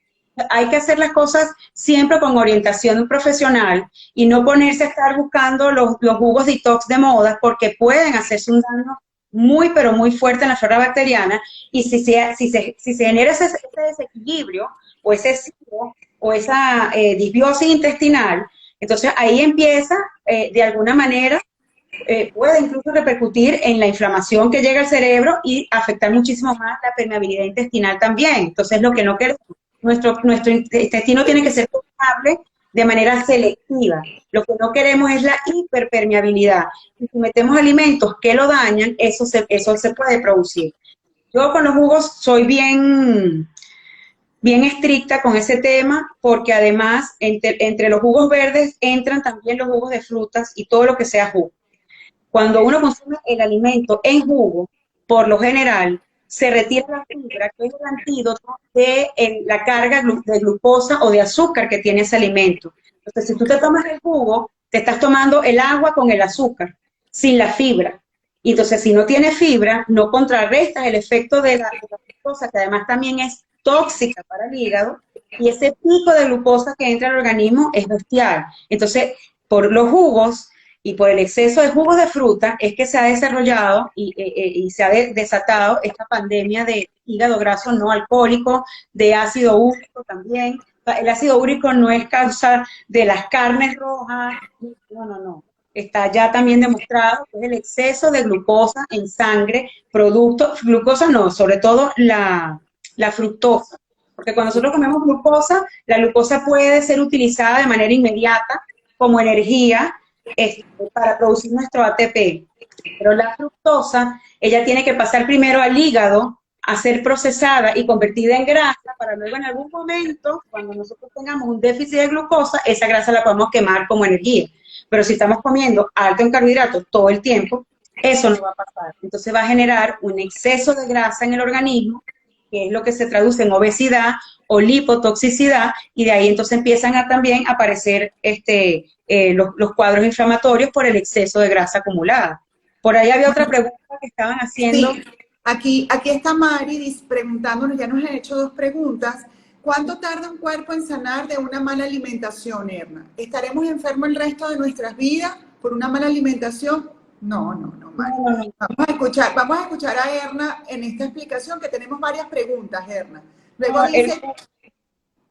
Hay que hacer las cosas siempre con orientación profesional y no ponerse a estar buscando los jugos detox de moda porque pueden hacerse un daño muy, pero muy fuerte en la flora bacteriana y si se genera ese desequilibrio o ese ciclo o esa disbiosis intestinal, entonces ahí empieza de alguna manera puede incluso repercutir en la inflamación que llega al cerebro y afectar muchísimo más la permeabilidad intestinal también. Entonces, lo que no queremos, nuestro intestino tiene que ser permeable de manera selectiva. Lo que no queremos es la hiperpermeabilidad. Y si metemos alimentos que lo dañan, eso se puede producir. Yo con los jugos soy bien estricta con ese tema porque además entre los jugos verdes entran también los jugos de frutas y todo lo que sea jugo. Cuando uno consume el alimento en jugo, por lo general, se retira la fibra, que es el antídoto de la carga de glucosa o de azúcar que tiene ese alimento. Entonces, si tú te tomas el jugo, te estás tomando el agua con el azúcar, sin la fibra. Y entonces, si no tiene fibra, no contrarrestas el efecto de la glucosa, que además también es tóxica para el hígado, y ese pico de glucosa que entra al organismo es bestial. Entonces, por los jugos y por el exceso de jugos de fruta es que se ha desarrollado y se ha desatado esta pandemia de hígado graso no alcohólico, de ácido úrico también. El ácido úrico no es causa de las carnes rojas, no. Está ya también demostrado que es el exceso de glucosa en sangre, glucosa no, sobre todo la fructosa. Porque cuando nosotros comemos glucosa, la glucosa puede ser utilizada de manera inmediata como energía para producir nuestro ATP. Pero la fructosa, ella tiene que pasar primero al hígado a ser procesada y convertida en grasa para luego en algún momento, cuando nosotros tengamos un déficit de glucosa, esa grasa la podemos quemar como energía. Pero si estamos comiendo alto en carbohidratos todo el tiempo, eso no va a pasar. Entonces va a generar un exceso de grasa en el organismo, que es lo que se traduce en obesidad o lipotoxicidad, y de ahí entonces empiezan a también aparecer los cuadros inflamatorios por el exceso de grasa acumulada. Por ahí había otra pregunta que estaban haciendo. Sí, aquí está Mari preguntándonos, ya nos ha hecho dos preguntas. ¿Cuánto tarda un cuerpo en sanar de una mala alimentación, Erna? ¿Estaremos enfermos el resto de nuestras vidas por una mala alimentación? No, no, no, No, Mari. no, no. Vamos a escuchar a Erna en esta explicación que tenemos varias preguntas, Erna. Luego No, dice,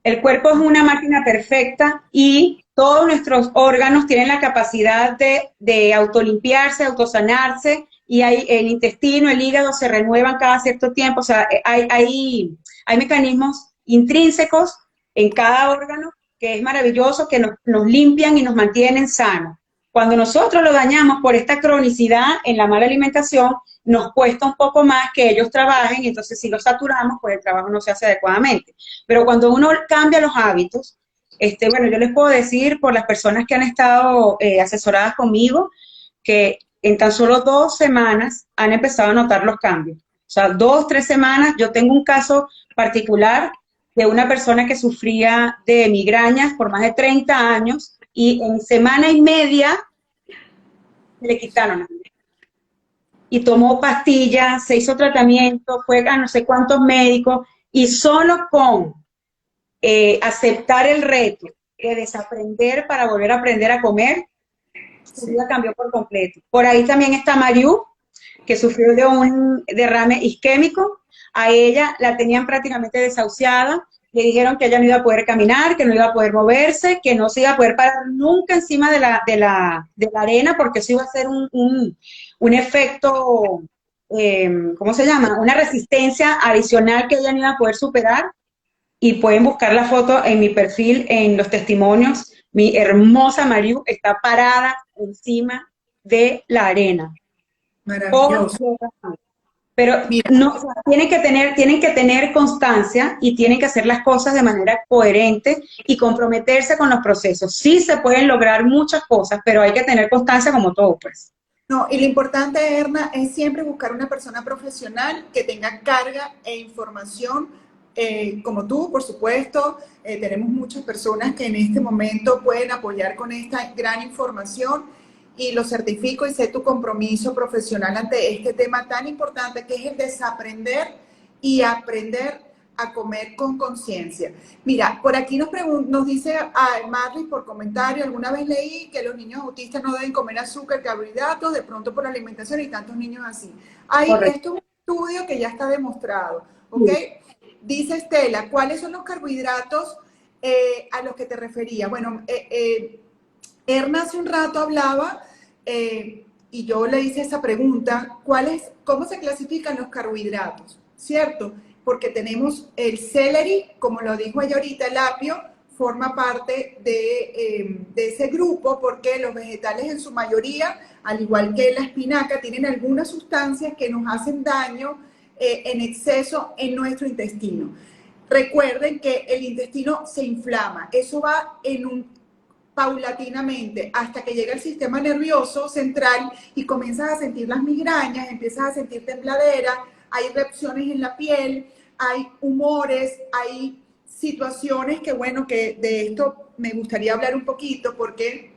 el cuerpo es una máquina perfecta y todos nuestros órganos tienen la capacidad de autolimpiarse, autosanarse, y hay, el intestino, el hígado se renuevan cada cierto tiempo. O sea, hay mecanismos intrínsecos en cada órgano que es maravilloso, que nos limpian y nos mantienen sanos. Cuando nosotros lo dañamos por esta cronicidad en la mala alimentación, nos cuesta un poco más que ellos trabajen, y entonces si los saturamos, pues el trabajo no se hace adecuadamente. Pero cuando uno cambia los hábitos, bueno, yo les puedo decir por las personas que han estado asesoradas conmigo, que en tan solo 2 semanas han empezado a notar los cambios. O sea, 2, 3 semanas. Yo tengo un caso particular de una persona que sufría de migrañas por más de 30 años y en semana y media le quitaron. Y tomó pastillas, se hizo tratamiento, fue a no sé cuántos médicos, y solo con aceptar el reto de desaprender para volver a aprender a comer, su sí, vida cambió por completo. Por ahí también está Mariú, que sufrió de un derrame isquémico. A ella la tenían prácticamente desahuciada, le dijeron que ella no iba a poder caminar, que no iba a poder moverse, que no se iba a poder parar nunca encima de la arena, porque eso iba a ser un efecto, ¿cómo se llama? Una resistencia adicional que ella no iba a poder superar. Y pueden buscar la foto en mi perfil, en los testimonios. Mi hermosa Mariu está parada encima de la arena. maravilloso. Pero Mira, no, o sea, tienen que tener constancia y tienen que hacer las cosas de manera coherente y comprometerse con los procesos. Sí se pueden lograr muchas cosas, pero hay que tener constancia como todo, pues. no, y lo importante, Erna, es siempre buscar una persona profesional que tenga carga e información, como tú, por supuesto. Tenemos muchas personas que en este momento pueden apoyar con esta gran información y lo certifico y sé tu compromiso profesional ante este tema tan importante que es el desaprender y aprender a comer con conciencia. Mira, por aquí nos dice a Marley por comentario, alguna vez leí que los niños autistas no deben comer azúcar, carbohidratos, de pronto por la alimentación y tantos niños así. Correcto. Esto es un estudio que ya está demostrado, ¿ok? Dice Estela, ¿cuáles son los carbohidratos a los que te refería? Bueno, Erna hace un rato hablaba y yo le hice esa pregunta, ¿cómo se clasifican los carbohidratos? ¿Cierto? Porque tenemos el celery, como lo dijo ella ahorita, el apio, forma parte de ese grupo porque los vegetales en su mayoría, al igual que la espinaca, tienen algunas sustancias que nos hacen daño en exceso en nuestro intestino. Recuerden que el intestino se inflama, eso va en un paulatinamente hasta que llega el sistema nervioso central y comienzas a sentir las migrañas, empiezas a sentir tembladera, hay reacciones en la piel, hay humores, hay situaciones que, bueno, que de esto me gustaría hablar un poquito porque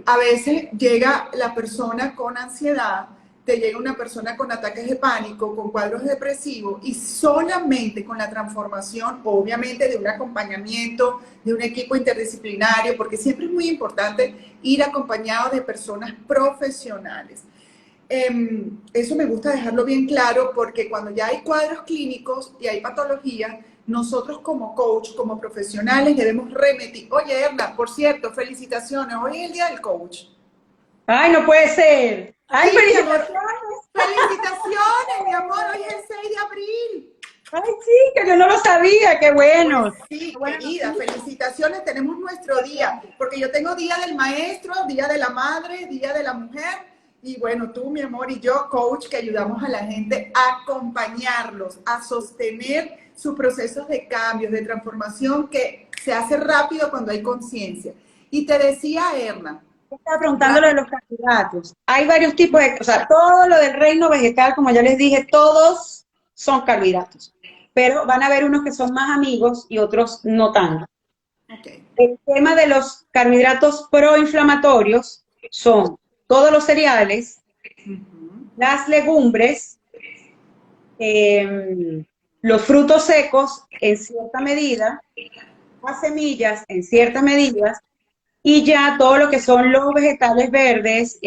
a veces llega la persona con ansiedad, te llega una persona con ataques de pánico, con cuadros depresivos y solamente con la transformación, obviamente de un acompañamiento, de un equipo interdisciplinario, porque siempre es muy importante ir acompañado de personas profesionales. Eso me gusta dejarlo bien claro porque cuando ya hay cuadros clínicos y hay patologías, nosotros como coach, como profesionales debemos remitir. Oye, Erna, por cierto, felicitaciones. Hoy es el día del coach. Ay, no puede ser. Ay, Sí, mi amor. felicitaciones. Felicitaciones, mi amor. Hoy es el 6 de abril. Ay, sí, que yo no lo sabía. Qué Pues bueno. sí, Qué buena querida, noticia. felicitaciones. Tenemos nuestro día, porque yo tengo Día del Maestro, Día de la Madre, Día de la Mujer. Y bueno, tú, mi amor, y yo, coach, que ayudamos a la gente a acompañarlos, a sostener sus procesos de cambios, de transformación, que se hace rápido cuando hay conciencia. Y te decía, Erna, Estaba preguntando lo de los carbohidratos. Hay varios tipos de, o sea, todo lo del reino vegetal, como ya les dije, todos son carbohidratos, pero van a haber unos que son más amigos y otros no tanto. ok, El tema de los carbohidratos proinflamatorios son todos los cereales, las legumbres, los frutos secos en cierta medida, las semillas en cierta medida, y ya todo lo que son los vegetales verdes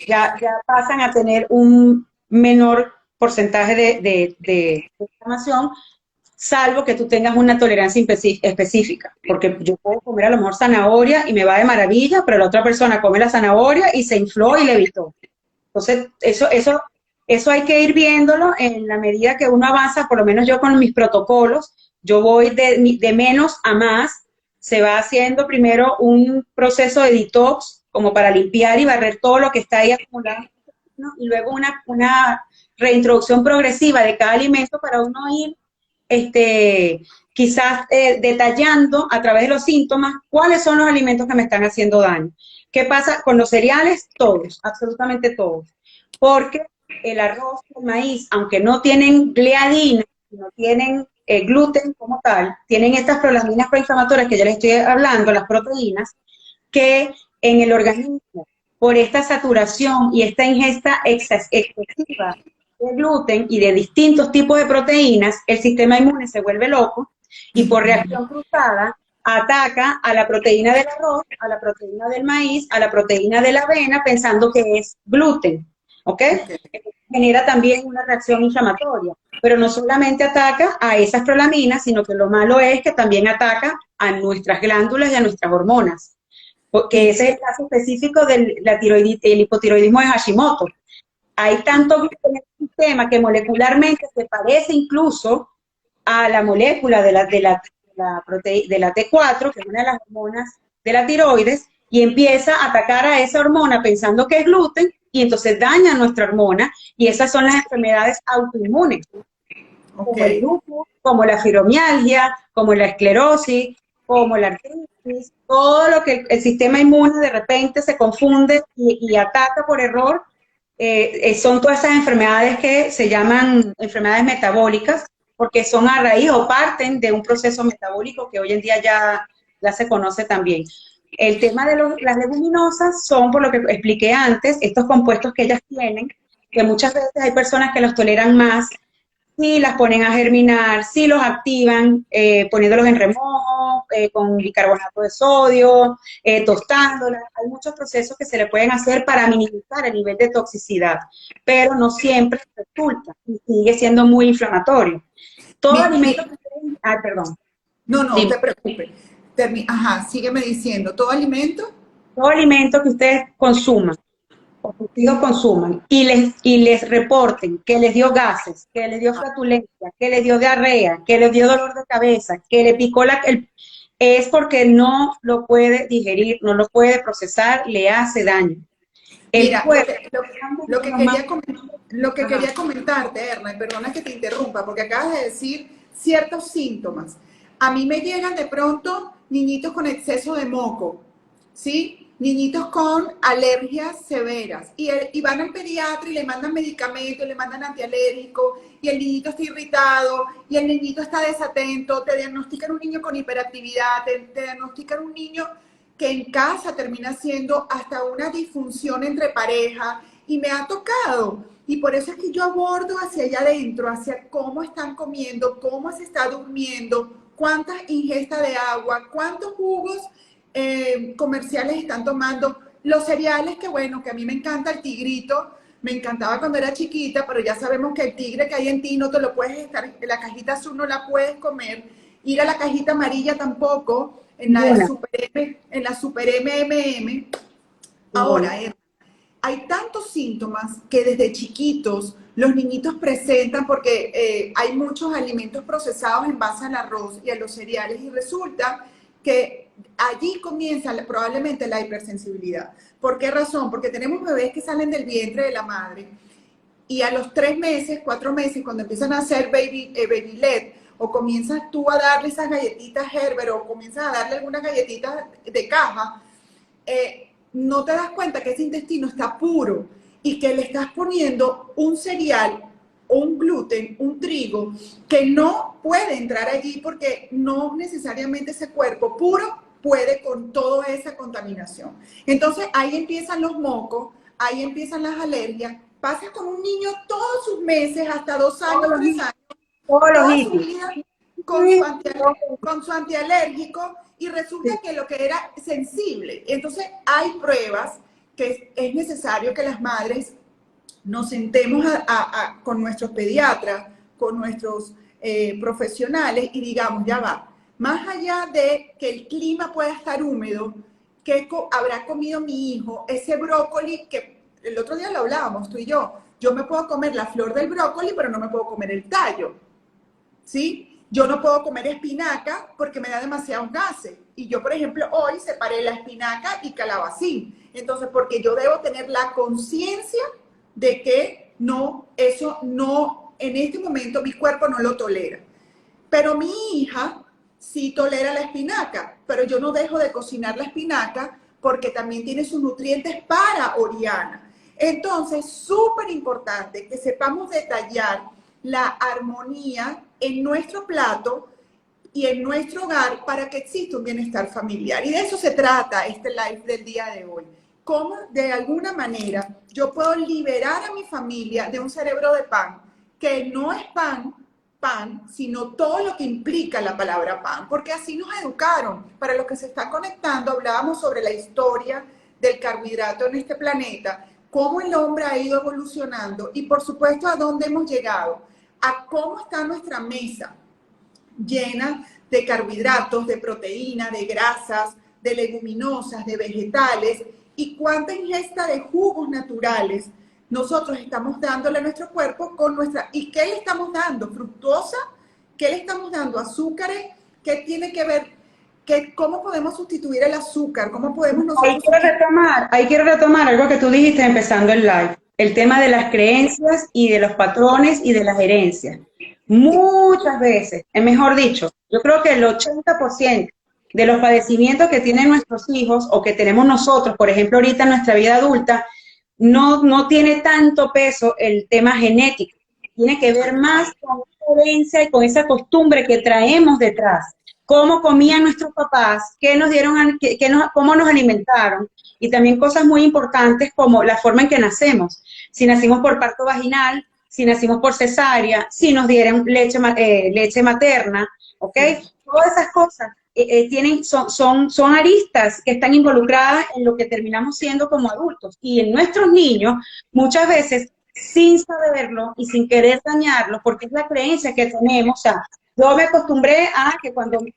ya pasan a tener un menor porcentaje de inflamación, salvo que tú tengas una tolerancia específica, porque yo puedo comer a lo mejor zanahoria y me va de maravilla, pero la otra persona come la zanahoria y se infló y le evitó. Entonces, eso hay que ir viéndolo en la medida que uno avanza, por lo menos yo con mis protocolos, yo voy de menos a más, se va haciendo primero un proceso de detox, como para limpiar y barrer todo lo que está ahí acumulado, ¿no? Y luego una reintroducción progresiva de cada alimento para uno ir quizás detallando a través de los síntomas cuáles son los alimentos que me están haciendo daño. ¿Qué pasa con los cereales? Todos, absolutamente todos. Porque el arroz y el maíz, aunque no tienen gliadina, no tienen gluten como tal, tienen estas prolaminas proinflamatorias que ya les estoy hablando, las proteínas, que en el organismo, por esta saturación y esta ingesta excesiva de gluten y de distintos tipos de proteínas, el sistema inmune se vuelve loco y por reacción cruzada ataca a la proteína del arroz, a la proteína del maíz, a la proteína de la avena, pensando que es gluten, ¿ok? Genera también una reacción inflamatoria, pero no solamente ataca a esas prolaminas, sino que lo malo es que también ataca a nuestras glándulas y a nuestras hormonas, porque ese es el caso específico del el hipotiroidismo de Hashimoto. Hay tanto gluten en el sistema que molecularmente se parece incluso a la molécula de la T4, que es una de las hormonas de la tiroides, y empieza a atacar a esa hormona pensando que es gluten, y entonces daña nuestra hormona, y esas son las enfermedades autoinmunes, como el lupus, como la fibromialgia, como la esclerosis, como la artritis, todo lo que el sistema inmune de repente se confunde y ataca por error. Son todas esas enfermedades que se llaman enfermedades metabólicas, porque son a raíz o parten de un proceso metabólico que hoy en día ya se conoce también. El tema de las leguminosas son, por lo que expliqué antes, estos compuestos que ellas tienen, que muchas veces hay personas que los toleran más, si las ponen a germinar, si los activan poniéndolos en remojo, con bicarbonato de sodio, tostándolas. Hay muchos procesos que se le pueden hacer para minimizar el nivel de toxicidad, pero no siempre resulta y sigue siendo muy inflamatorio. Todo alimento que ustedes... Ah, perdón. No te preocupes. Ajá, sígueme diciendo. ¿Todo alimento? Todo alimento que ustedes consuman o sus hijos consuman y les reporten que les dio gases, que les dio flatulencia, que les dio diarrea, que les dio dolor de cabeza, que le picó es porque no lo puede digerir, no lo puede procesar, le hace daño. Mira, lo que quería comentarte, Erna, y perdona que te interrumpa, porque acabas de decir ciertos síntomas. A mí me llegan de pronto niñitos con exceso de moco, ¿sí? Niñitos con alergias severas y van al pediatra y le mandan medicamentos, le mandan antialérgicos y el niñito está irritado y el niñito está desatento, te diagnostican un niño con hiperactividad, te diagnostican un niño que en casa termina siendo hasta una disfunción entre pareja y me ha tocado. Y por eso es que yo abordo hacia allá adentro, hacia cómo están comiendo, cómo se está durmiendo, cuántas ingestas de agua, cuántos jugos comerciales están tomando, los cereales que bueno, que a mí me encanta el tigrito, me encantaba cuando era chiquita, pero ya sabemos que el tigre que hay en ti no te lo puedes estar, en la cajita azul no la puedes comer, ir a la cajita amarilla tampoco, en la Super MMM. Ahora, hay tantos síntomas que desde chiquitos los niñitos presentan porque hay muchos alimentos procesados en base al arroz y a los cereales y resulta que allí comienza probablemente la hipersensibilidad. ¿Por qué razón? Porque tenemos bebés que salen del vientre de la madre y a los 3 meses, 4 meses, cuando empiezan a hacer baby led, o comienzas tú a darle esas galletitas Gerber o comienzas a darle algunas galletitas de caja, no te das cuenta que ese intestino está puro y que le estás poniendo un cereal, un gluten, un trigo, que no puede entrar allí porque no necesariamente ese cuerpo puro puede con toda esa contaminación. Entonces ahí empiezan los mocos, ahí empiezan las alergias. Pasas con un niño todos sus meses, hasta 2 años, 3 años, toda su vida con su antialérgico y resulta que lo que era sensible. Entonces hay pruebas que es necesario que las madres nos sentemos con nuestros pediatras, con nuestros profesionales y digamos, ya va, más allá de que el clima pueda estar húmedo, ¿qué habrá comido mi hijo? Ese brócoli que el otro día lo hablábamos tú y yo me puedo comer la flor del brócoli, pero no me puedo comer el tallo, ¿sí? Yo no puedo comer espinaca porque me da demasiados gases. Y yo, por ejemplo, hoy separé la espinaca y calabacín. Entonces, porque yo debo tener la conciencia de que no, eso no, en este momento mi cuerpo no lo tolera. Pero mi hija sí tolera la espinaca, pero yo no dejo de cocinar la espinaca porque también tiene sus nutrientes para Oriana. Entonces, súper importante que sepamos detallar la armonía en nuestro plato y en nuestro hogar para que exista un bienestar familiar. Y de eso se trata este live del día de hoy. Cómo de alguna manera yo puedo liberar a mi familia de un cerebro de pan, que no es pan, sino todo lo que implica la palabra pan, porque así nos educaron. Para los que se están conectando, hablábamos sobre la historia del carbohidrato en este planeta, cómo el hombre ha ido evolucionando y por supuesto a dónde hemos llegado, a cómo está nuestra mesa llena de carbohidratos, de proteína, de grasas, de leguminosas, de vegetales y cuánta ingesta de jugos naturales nosotros estamos dándole a nuestro cuerpo con nuestra... ¿Y qué le estamos dando? ¿Fructosa? ¿Qué le estamos dando? ¿Azúcares? ¿Qué tiene que ver? ¿Cómo podemos sustituir el azúcar? ¿Cómo podemos nosotros Ahí quiero retomar algo que tú dijiste empezando el live, el tema de las creencias y de los patrones y de las herencias. Muchas veces, mejor dicho, yo creo que el 80% de los padecimientos que tienen nuestros hijos o que tenemos nosotros, por ejemplo, ahorita en nuestra vida adulta, no tiene tanto peso el tema genético. Tiene que ver más con la herencia y con esa costumbre que traemos detrás. Cómo comían nuestros papás, qué nos dieron, cómo nos alimentaron, y también cosas muy importantes como la forma en que nacemos. Si nacimos por parto vaginal, si nacimos por cesárea, si nos dieron leche materna, ¿ok? Todas esas cosas son aristas que están involucradas en lo que terminamos siendo como adultos. Y en nuestros niños, muchas veces, sin saberlo y sin querer dañarlo, porque es la creencia que tenemos. O sea, yo me acostumbré a que cuando mis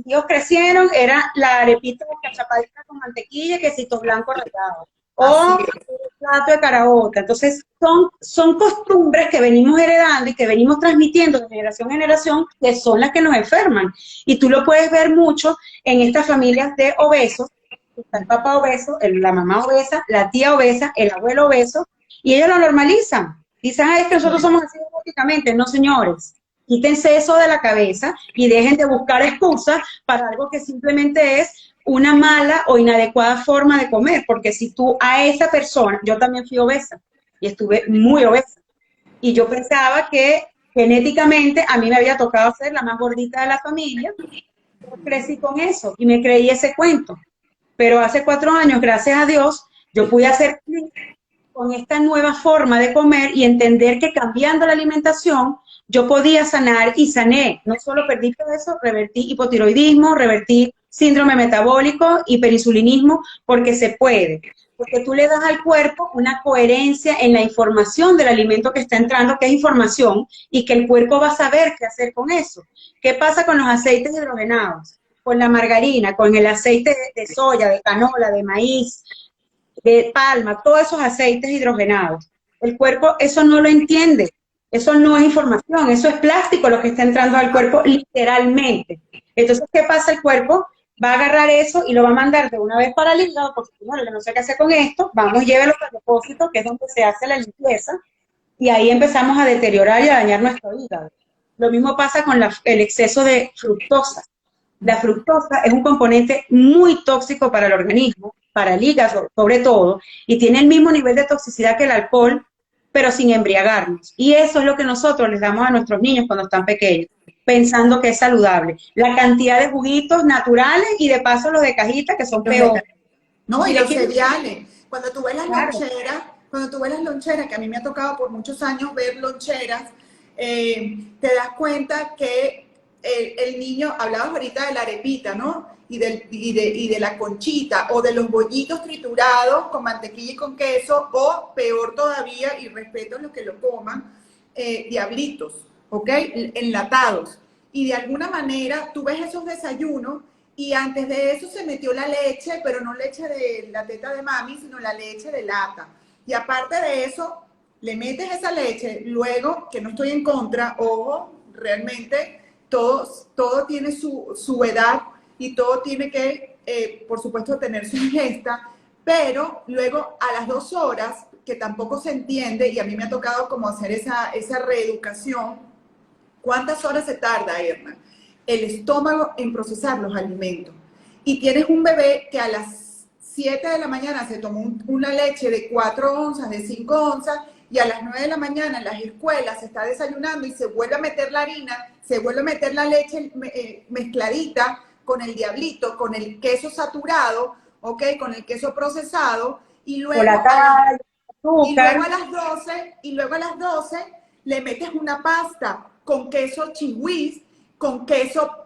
hijos crecieron, era la arepita de cachapadita con mantequilla y quesito blanco rallado. O un plato de caraota. Entonces, son costumbres que venimos heredando y que venimos transmitiendo de generación en generación, que son las que nos enferman. Y tú lo puedes ver mucho en estas familias de obesos. Está el papá obeso, la mamá obesa, la tía obesa, el abuelo obeso, y ellos lo normalizan. Dicen, es que nosotros somos así genéticamente. No, señores. Quítense eso de la cabeza y dejen de buscar excusas para algo que simplemente es una mala o inadecuada forma de comer, porque si tú a esa persona, yo también fui obesa y estuve muy obesa, y yo pensaba que genéticamente a mí me había tocado ser la más gordita de la familia, yo crecí con eso y me creí ese cuento, pero hace 4 años, gracias a Dios, yo pude hacer clic con esta nueva forma de comer y entender que cambiando la alimentación yo podía sanar y sané. No solo perdí peso, revertí hipotiroidismo, revertí síndrome metabólico, hiperinsulinismo, porque se puede. Porque tú le das al cuerpo una coherencia en la información del alimento que está entrando, que es información, y que el cuerpo va a saber qué hacer con eso. ¿Qué pasa con los aceites hidrogenados? Con la margarina, con el aceite de soya, de canola, de maíz, de palma, todos esos aceites hidrogenados. El cuerpo eso no lo entiende, eso no es información, eso es plástico lo que está entrando al cuerpo literalmente. Entonces, ¿qué pasa? El cuerpo va a agarrar eso y lo va a mandar de una vez para el hígado, porque bueno, yo no sé qué hacer con esto, vamos, llévelo al depósito, que es donde se hace la limpieza, y ahí empezamos a deteriorar y a dañar nuestro hígado. Lo mismo pasa con el exceso de fructosa. La fructosa es un componente muy tóxico para el organismo, para el hígado sobre todo, y tiene el mismo nivel de toxicidad que el alcohol, pero sin embriagarnos. Y eso es lo que nosotros les damos a nuestros niños cuando están pequeños, pensando que es saludable. La cantidad de juguitos naturales y de paso los de cajita que son peores. No, y los cereales. Cuando tú ves las loncheras, que a mí me ha tocado por muchos años ver loncheras, te das cuenta que el niño, hablabas ahorita de la arepita, ¿no? Y de la conchita, o de los bollitos triturados con mantequilla y con queso, o peor todavía, y respeto a los que lo coman, diablitos, ¿ok? Enlatados. Y de alguna manera tú ves esos desayunos y antes de eso se metió la leche, pero no leche de la teta de mami, sino la leche de lata. Y aparte de eso, le metes esa leche, luego, que no estoy en contra, ojo, realmente todo tiene su edad y todo tiene que, por supuesto, tener su ingesta, pero luego a las 2 horas, que tampoco se entiende, y a mí me ha tocado como hacer esa reeducación, ¿cuántas horas se tarda, Erna, el estómago en procesar los alimentos? Y tienes un bebé que a las 7 de la mañana se tomó una leche de 4 onzas, de 5 onzas, y a las 9 de la mañana en las escuelas se está desayunando y se vuelve a meter la harina, se vuelve a meter la leche mezcladita con el diablito, con el queso saturado, ¿ok? Con el queso procesado, y luego azúcar. a las 12, le metes una pasta con queso chihuís, con queso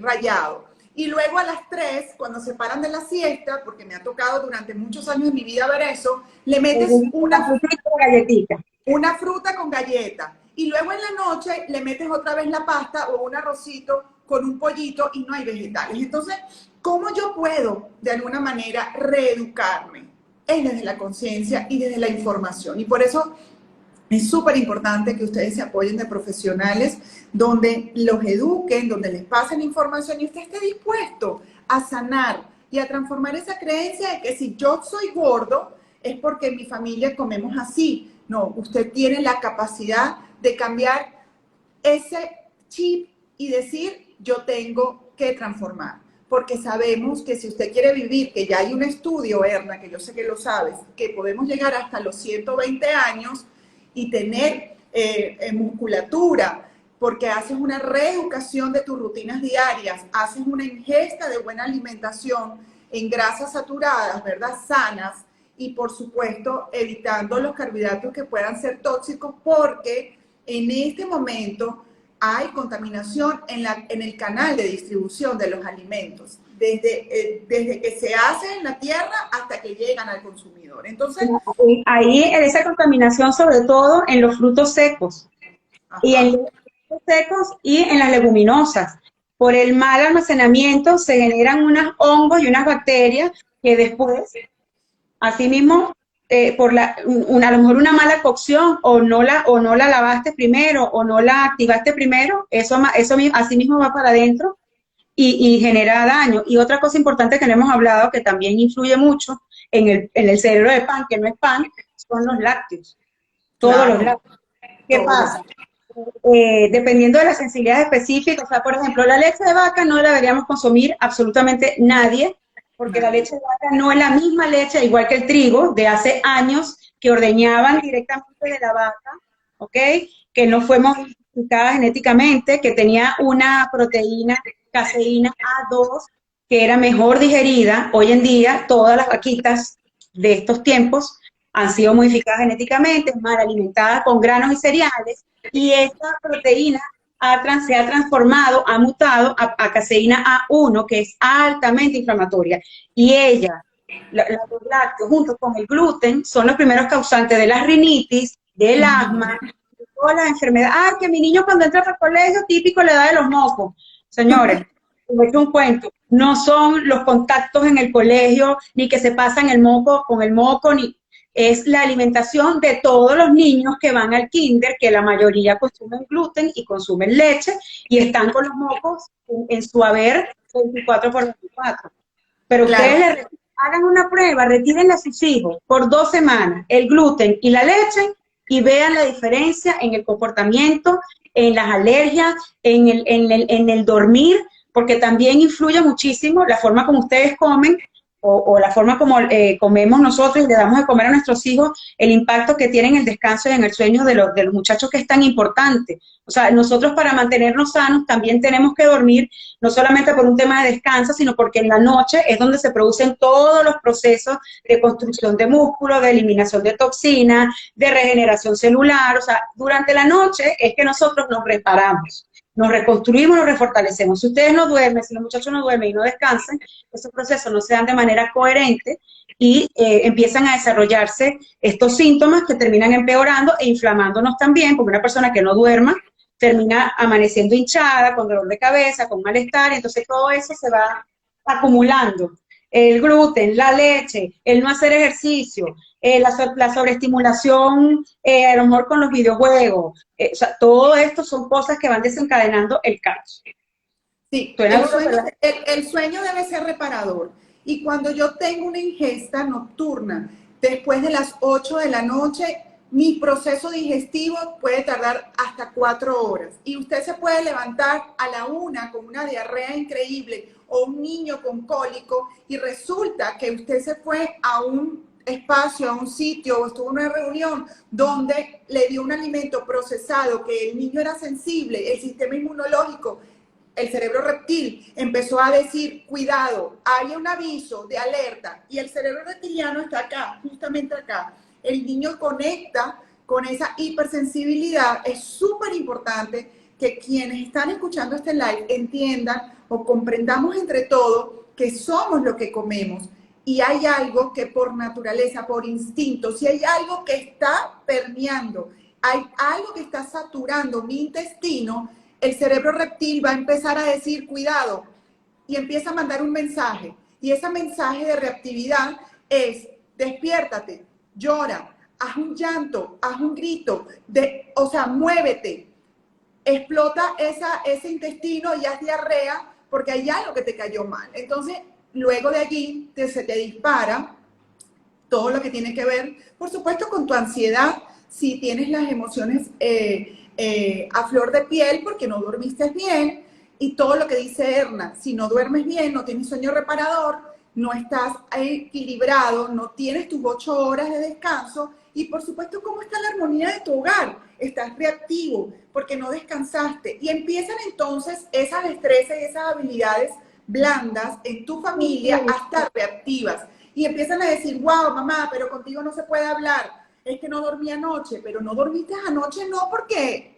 rallado. Y luego a las 3, cuando se paran de la siesta, porque me ha tocado durante muchos años de mi vida ver eso, le metes una fruta con galleta. Y luego en la noche le metes otra vez la pasta o un arrocito con un pollito y no hay vegetales. Entonces, ¿cómo yo puedo de alguna manera reeducarme? Es desde la conciencia y desde la información. Y por eso es súper importante que ustedes se apoyen de profesionales donde los eduquen, donde les pasen información y usted esté dispuesto a sanar y a transformar esa creencia de que si yo soy gordo es porque en mi familia comemos así. No, usted tiene la capacidad de cambiar ese chip y decir, yo tengo que transformar. Porque sabemos que si usted quiere vivir, que ya hay un estudio, Erna, que yo sé que lo sabes, que podemos llegar hasta los 120 años y tener musculatura, porque haces una reeducación de tus rutinas diarias, haces una ingesta de buena alimentación en grasas saturadas, ¿verdad? Sanas, y por supuesto evitando los carbohidratos que puedan ser tóxicos, porque en este momento hay contaminación en el canal de distribución de los alimentos, desde que se hacen en la tierra hasta que llegan al consumidor. Entonces, Ahí esa contaminación sobre todo en los frutos secos y en ajá, los frutos secos y en las leguminosas. Por el mal almacenamiento se generan unos hongos y unas bacterias que después, asimismo, a lo mejor una mala cocción o no la lavaste primero o no la activaste primero, eso así mismo va para adentro y genera daño. Y otra cosa importante que no hemos hablado, que también influye mucho en el cerebro de pan, que no es pan, son los lácteos, todos los claro, lácteos. ¿Qué todos. pasa? Dependiendo de la sensibilidad específica, o sea, por ejemplo, la leche de vaca no la deberíamos consumir absolutamente nadie, porque la Nadie. leche de vaca no es la misma leche, igual que el trigo, de hace años, que ordeñaban directamente de la vaca, ¿ok? Que no fue modificada genéticamente, que tenía una proteína, caseína A2, que era mejor digerida. Hoy en día, todas las vaquitas de estos tiempos han sido modificadas genéticamente, mal alimentadas con granos y cereales, y esta proteína se ha transformado, ha mutado a caseína A1, que es altamente inflamatoria, y ella, los lácteos, junto con el gluten, son los primeros causantes de la rinitis, del asma, de todas las enfermedades. Ah, que mi niño cuando entra al colegio, típico le da de los mocos. Señores, les he hecho un cuento, no son los contactos en el colegio, ni que se pasan el moco con el moco, ni es la alimentación de todos los niños que van al kinder, que la mayoría consumen gluten y consumen leche y están con los mocos en su haber 24/24. Pero Claro, ustedes hagan una prueba, retírenle a sus hijos por 2 semanas el gluten y la leche y vean la diferencia en el comportamiento, en las alergias, en el dormir, porque también influye muchísimo la forma como ustedes comen o la forma como comemos nosotros y le damos de comer a nuestros hijos, el impacto que tiene en el descanso y en el sueño de los muchachos, que es tan importante. O sea, nosotros para mantenernos sanos también tenemos que dormir, no solamente por un tema de descanso, sino porque en la noche es donde se producen todos los procesos de construcción de músculo, de eliminación de toxinas, de regeneración celular. O sea, durante la noche es que nosotros nos reparamos. nos reconstruimos, nos refortalecemos. Si ustedes no duermen, si los muchachos no duermen y no descansan, esos procesos no se dan de manera coherente y empiezan a desarrollarse estos síntomas que terminan empeorando e inflamándonos también, porque una persona que no duerma termina amaneciendo hinchada, con dolor de cabeza, con malestar, y entonces todo eso se va acumulando. El gluten, la leche, el no hacer ejercicio, la sobreestimulación, a lo mejor con los videojuegos, o sea, todo esto son cosas que van desencadenando el cáncer. Sí, ¿Suena duro, verdad? el sueño debe ser reparador. Y cuando yo tengo una ingesta nocturna después de las 8 de la noche, mi proceso digestivo puede tardar hasta 4 horas. Y usted se puede levantar a la 1 con una diarrea increíble o un niño con cólico y resulta que usted se fue a un espacio, a un sitio o estuvo en una reunión donde le dio un alimento procesado que el niño era sensible, el sistema inmunológico, el cerebro reptil empezó a decir, cuidado, hay un aviso de alerta y el cerebro reptiliano está acá, justamente acá. El niño conecta con esa hipersensibilidad. Es súper importante que quienes están escuchando este live entiendan o comprendamos entre todos que somos lo que comemos. Y hay algo que por naturaleza, por instinto, si hay algo que está permeando, hay algo que está saturando mi intestino, el cerebro reptil va a empezar a decir, cuidado, y empieza a mandar un mensaje. Y ese mensaje de reactividad es, despiértate, llora, haz un llanto, haz un grito, o sea, muévete, explota ese intestino y haz diarrea porque hay algo que te cayó mal. Entonces, luego de allí se te dispara todo lo que tiene que ver, por supuesto, con tu ansiedad, si tienes las emociones a flor de piel porque no dormiste bien, y todo lo que dice Erna, si no duermes bien, no tienes sueño reparador, no estás equilibrado, no tienes tus 8 horas de descanso, y por supuesto, ¿cómo está la armonía de tu hogar? Estás reactivo porque no descansaste, y empiezan entonces esas destrezas y esas habilidades blandas en tu familia a estar reactivas. Y empiezan a decir, wow, mamá, pero contigo no se puede hablar. Es que no dormí anoche, pero no dormiste anoche no porque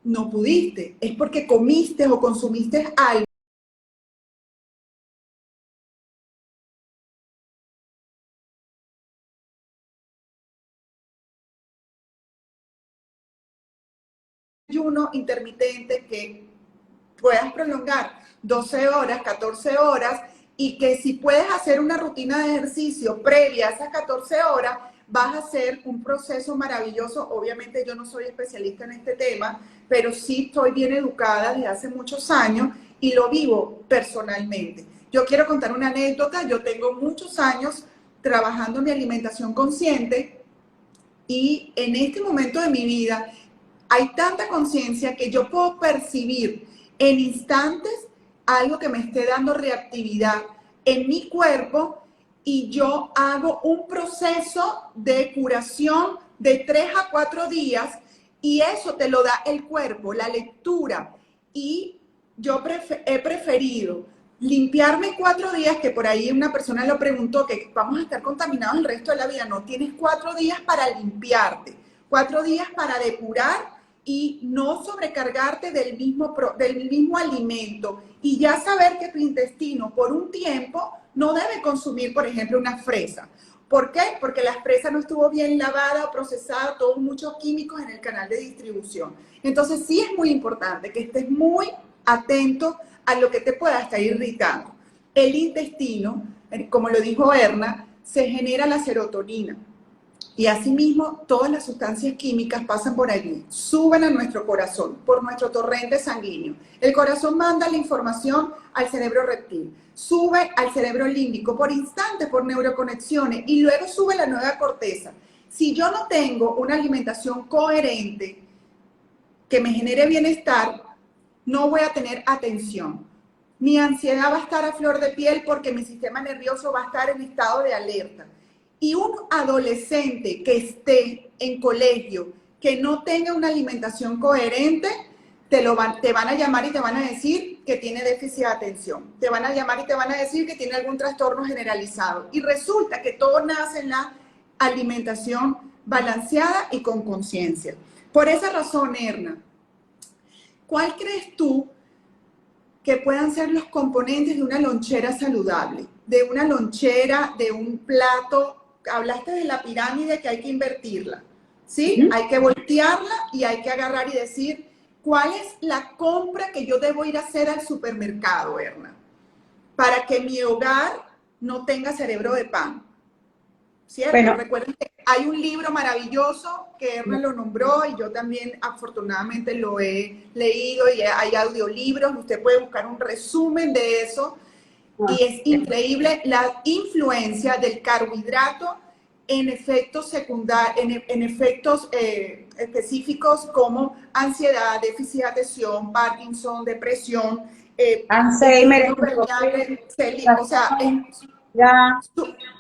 no pudiste, es porque comiste o consumiste algo. Ayuno intermitente que puedas prolongar 12 horas, 14 horas y que si puedes hacer una rutina de ejercicio previa a esas 14 horas, vas a hacer un proceso maravilloso. Obviamente yo no soy especialista en este tema, pero sí estoy bien educada desde hace muchos años y lo vivo personalmente. Yo quiero contar una anécdota. Yo tengo muchos años trabajando en mi alimentación consciente y en este momento de mi vida hay tanta conciencia que yo puedo percibir en instantes algo que me esté dando reactividad en mi cuerpo y yo hago un proceso de curación de 3 a 4 días y eso te lo da el cuerpo, la lectura. Y yo he preferido limpiarme 4 días, que por ahí una persona lo preguntó, que vamos a estar contaminados el resto de la vida. No, tienes 4 días para limpiarte, 4 días para depurar y no sobrecargarte del mismo alimento y ya saber que tu intestino por un tiempo no debe consumir, por ejemplo, una fresa. ¿Por qué? Porque la fresa no estuvo bien lavada o procesada, todos muchos químicos en el canal de distribución. Entonces sí es muy importante que estés muy atento a lo que te pueda estar irritando. El intestino, como lo dijo Erna, se genera la serotonina. Y asimismo, todas las sustancias químicas pasan por allí, suben a nuestro corazón, por nuestro torrente sanguíneo. El corazón manda la información al cerebro reptil, sube al cerebro límbico por instantes, por neuroconexiones, y luego sube la nueva corteza. Si yo no tengo una alimentación coherente que me genere bienestar, no voy a tener atención. Mi ansiedad va a estar a flor de piel porque mi sistema nervioso va a estar en estado de alerta. Y un adolescente que esté en colegio, que no tenga una alimentación coherente, te van a llamar y te van a decir que tiene déficit de atención. Te van a llamar y te van a decir que tiene algún trastorno generalizado. Y resulta que todo nace en la alimentación balanceada y con conciencia. Por esa razón, Erna, ¿cuál crees tú que puedan ser los componentes de una lonchera saludable? De una lonchera, de un plato. Hablaste de la pirámide que hay que invertirla, ¿sí? Ujú. Hay que voltearla y hay que agarrar y decir, ¿cuál es la compra que yo debo ir a hacer al supermercado, Erna? Para que mi hogar no tenga cerebro de pan. ¿Cierto? Bueno, Recuerden que hay un libro maravilloso que Erna lo nombró y yo también afortunadamente lo he leído y hay audiolibros, usted puede buscar un resumen de eso y es increíble la influencia del carbohidrato en efectos secundarios, en efectos específicos como ansiedad, déficit de atención, Parkinson, depresión, Alzheimer, intestino permeable, o sea,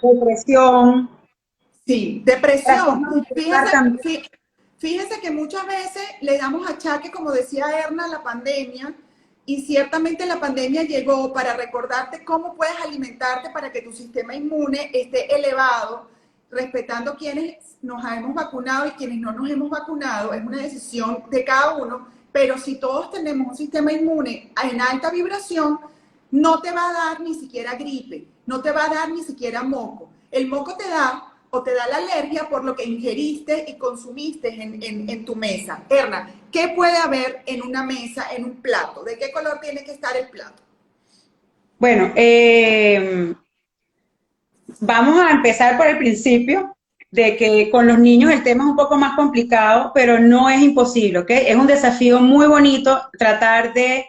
depresión, sí, depresión. trastorno bipolar Fíjese, también. fíjese que muchas veces le damos achaque, como decía Erna, a la pandemia, y ciertamente la pandemia llegó para recordarte cómo puedes alimentarte para que tu sistema inmune esté elevado, respetando quienes nos hemos vacunado y quienes no nos hemos vacunado. Es una decisión de cada uno, pero si todos tenemos un sistema inmune en alta vibración, no te va a dar ni siquiera gripe, no te va a dar ni siquiera moco. El moco te da o te da la alergia por lo que ingeriste y consumiste en tu mesa. Erna, ¿qué puede haber en una mesa, en un plato? ¿De qué color tiene que estar el plato? Bueno, vamos a empezar por el principio de que con los niños el tema es un poco más complicado, pero no es imposible, ¿ok? Es un desafío muy bonito tratar de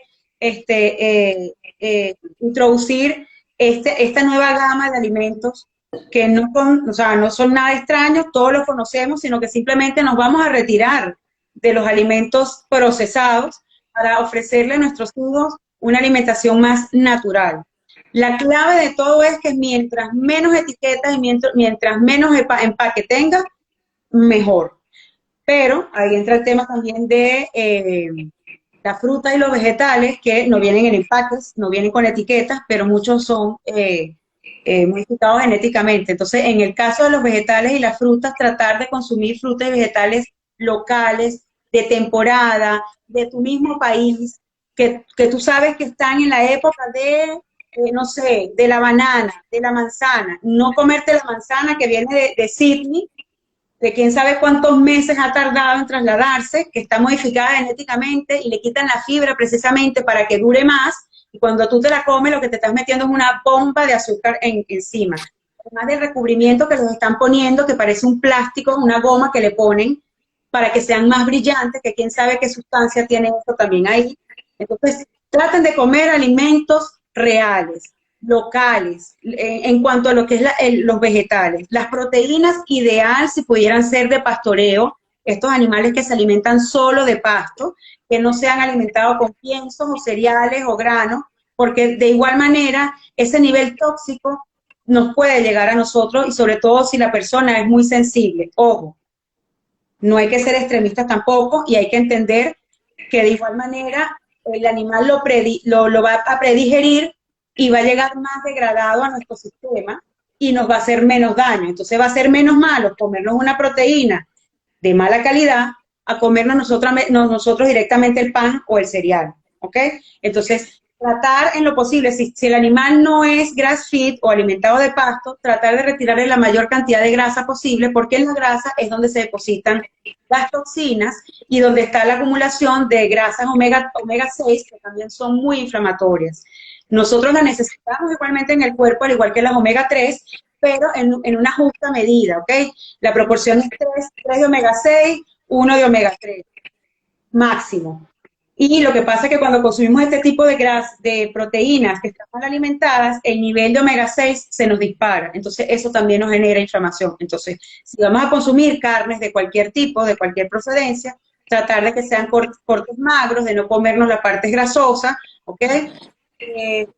introducir esta nueva gama de alimentos que no, o sea, no son nada extraños, todos los conocemos, sino que simplemente nos vamos a retirar de los alimentos procesados para ofrecerle a nuestros hijos una alimentación más natural. La clave de todo es que mientras menos etiquetas y mientras menos empaque tenga, mejor. Pero ahí entra el tema también de la fruta y los vegetales que no vienen en empaques, no vienen con etiquetas, pero muchos son modificados genéticamente. Entonces, en el caso de los vegetales y las frutas, tratar de consumir frutas y vegetales locales, de temporada, de tu mismo país, que tú sabes que están en la época de no sé, de la banana, de la manzana, no comerte la manzana que viene de Sydney, de quién sabe cuántos meses ha tardado en trasladarse, que está modificada genéticamente y le quitan la fibra precisamente para que dure más, y cuando tú te la comes lo que te estás metiendo es una bomba de azúcar encima. Además del recubrimiento que les están poniendo, que parece un plástico, una goma que le ponen para que sean más brillantes, que quién sabe qué sustancia tiene esto también ahí. Entonces, traten de comer alimentos reales, locales, en cuanto a lo que es los vegetales. Las proteínas ideal si pudieran ser de pastoreo, estos animales que se alimentan solo de pasto, que no sean alimentados con piensos o cereales o granos, porque de igual manera ese nivel tóxico nos puede llegar a nosotros y sobre todo si la persona es muy sensible. Ojo, no hay que ser extremistas tampoco y hay que entender que de igual manera el animal lo va a predigerir y va a llegar más degradado a nuestro sistema y nos va a hacer menos daño. Entonces va a ser menos malo comernos una proteína de mala calidad a comernos nosotros directamente el pan o el cereal, ¿ok? Entonces, tratar en lo posible, si el animal no es grass feed o alimentado de pasto, tratar de retirarle la mayor cantidad de grasa posible, porque en la grasa es donde se depositan las toxinas y donde está la acumulación de grasas omega 6, que también son muy inflamatorias. Nosotros las necesitamos igualmente en el cuerpo, al igual que las omega 3, pero en una justa medida, ¿ok? La proporción es 3 de omega 6, 1 de omega 3, máximo. Y lo que pasa es que cuando consumimos este tipo de proteínas que están mal alimentadas, el nivel de omega 6 se nos dispara. Entonces, eso también nos genera inflamación. Entonces, si vamos a consumir carnes de cualquier tipo, de cualquier procedencia, tratar de que sean cortes magros, de no comernos la parte grasosa, ¿ok? Eh,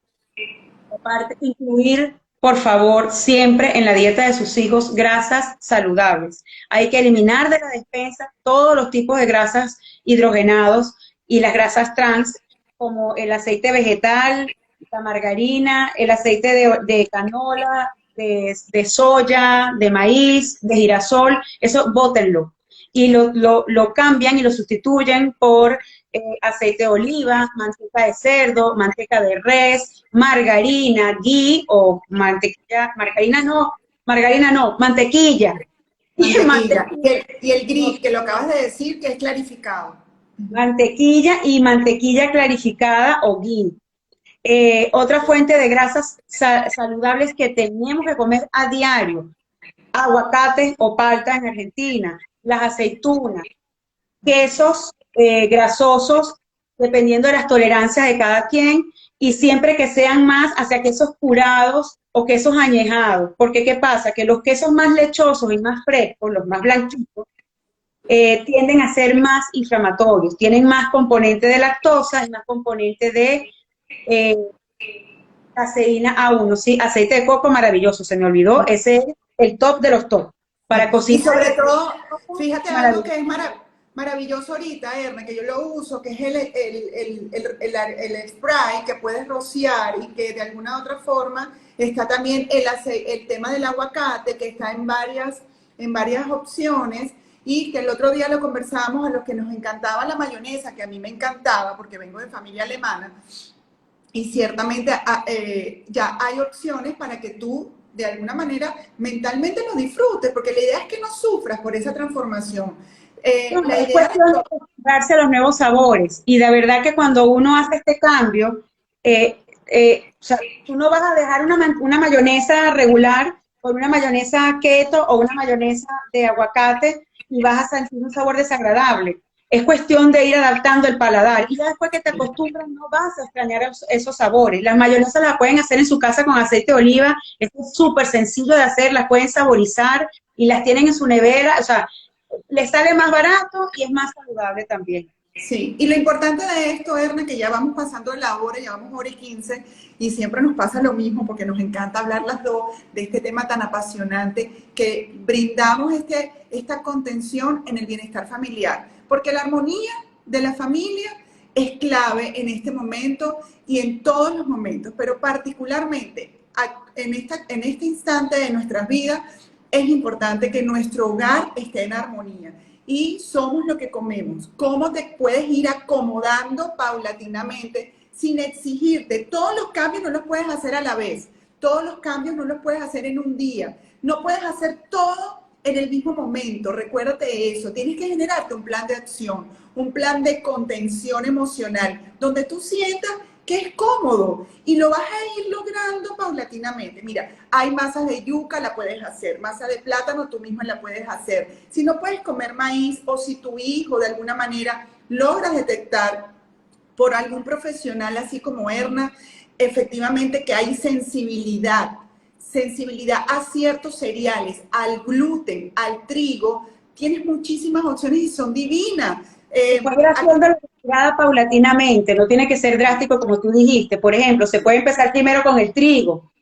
Aparte, incluir, por favor, siempre en la dieta de sus hijos grasas saludables. Hay que eliminar de la despensa todos los tipos de grasas hidrogenados y las grasas trans, como el aceite vegetal, la margarina, el aceite de canola, de soya, de maíz, de girasol, eso bótenlo. y lo cambian y lo sustituyen por aceite de oliva, manteca de cerdo, manteca de res, margarina, ghee o mantequilla, margarina no, mantequilla. Y Mantequilla. mantequilla, Y el gris, que lo acabas de decir, que es clarificado. mantequilla y mantequilla clarificada o ghee. Otra fuente de grasas saludables que tenemos que comer a diario, aguacate o palta en Argentina, las aceitunas, quesos grasosos, dependiendo de las tolerancias de cada quien, y siempre que sean más hacia quesos curados o quesos añejados, porque ¿qué pasa? Que los quesos más lechosos y más frescos, los más blanquitos, tienden a ser más inflamatorios, tienen más componente de lactosa y más componente de eh, caseína A1, sí, aceite de coco maravilloso, se me olvidó, ese es el top de los top. Para Y cocinar, sobre todo, fíjate algo maravilloso. que es maravilloso ahorita, Erne, que yo lo uso, que es el spray que puedes rociar y que de alguna otra forma está también el tema del aguacate, que está en varias opciones. Y que el otro día lo conversábamos a los que nos encantaba la mayonesa, que a mí me encantaba porque vengo de familia alemana, y ciertamente ya hay opciones para que tú de alguna manera mentalmente lo disfrutes, porque la idea es que no sufras por esa transformación. No, La es idea de cuestión de acostumbrarse a los nuevos sabores y de verdad que cuando uno hace este cambio, o sea, tú no vas a dejar una mayonesa regular por una mayonesa keto o una mayonesa de aguacate y vas a sentir un sabor desagradable. Es cuestión de ir adaptando el paladar y ya después que te acostumbras no vas a extrañar esos sabores. Las mayonesas las pueden hacer en su casa con aceite de oliva, es súper sencillo de hacer, las pueden saborizar y las tienen en su nevera, o sea, les sale más barato y es más saludable también. Sí, y lo importante de esto, Erne, que ya vamos pasando la hora, ya vamos hora y 15, y siempre nos pasa lo mismo porque nos encanta hablar las dos de este tema tan apasionante que brindamos esta contención en el bienestar familiar, porque la armonía de la familia es clave en este momento y en todos los momentos, pero particularmente en este instante de nuestras vidas es importante que nuestro hogar esté en armonía y somos lo que comemos. ¿Cómo te puedes ir acomodando paulatinamente sin exigirte? Todos los cambios no los puedes hacer a la vez. Todos los cambios no los puedes hacer en un día. No puedes hacer todo en el mismo momento. Recuérdate de eso. Tienes que generarte un plan de acción, un plan de contención emocional, donde tú sientas que es cómodo y lo vas a ir logrando paulatinamente. Mira, hay masas de yuca, la puedes hacer, masa de plátano, tú misma la puedes hacer. Si no puedes comer maíz o si tu hijo de alguna manera logras detectar por algún profesional así como Erna, efectivamente que hay sensibilidad a ciertos cereales, al gluten, al trigo, tienes muchísimas opciones y son divinas. Se puede ir haciendo la retirada paulatinamente, no tiene que ser drástico como tú dijiste. Por ejemplo, se puede empezar primero con el trigo, o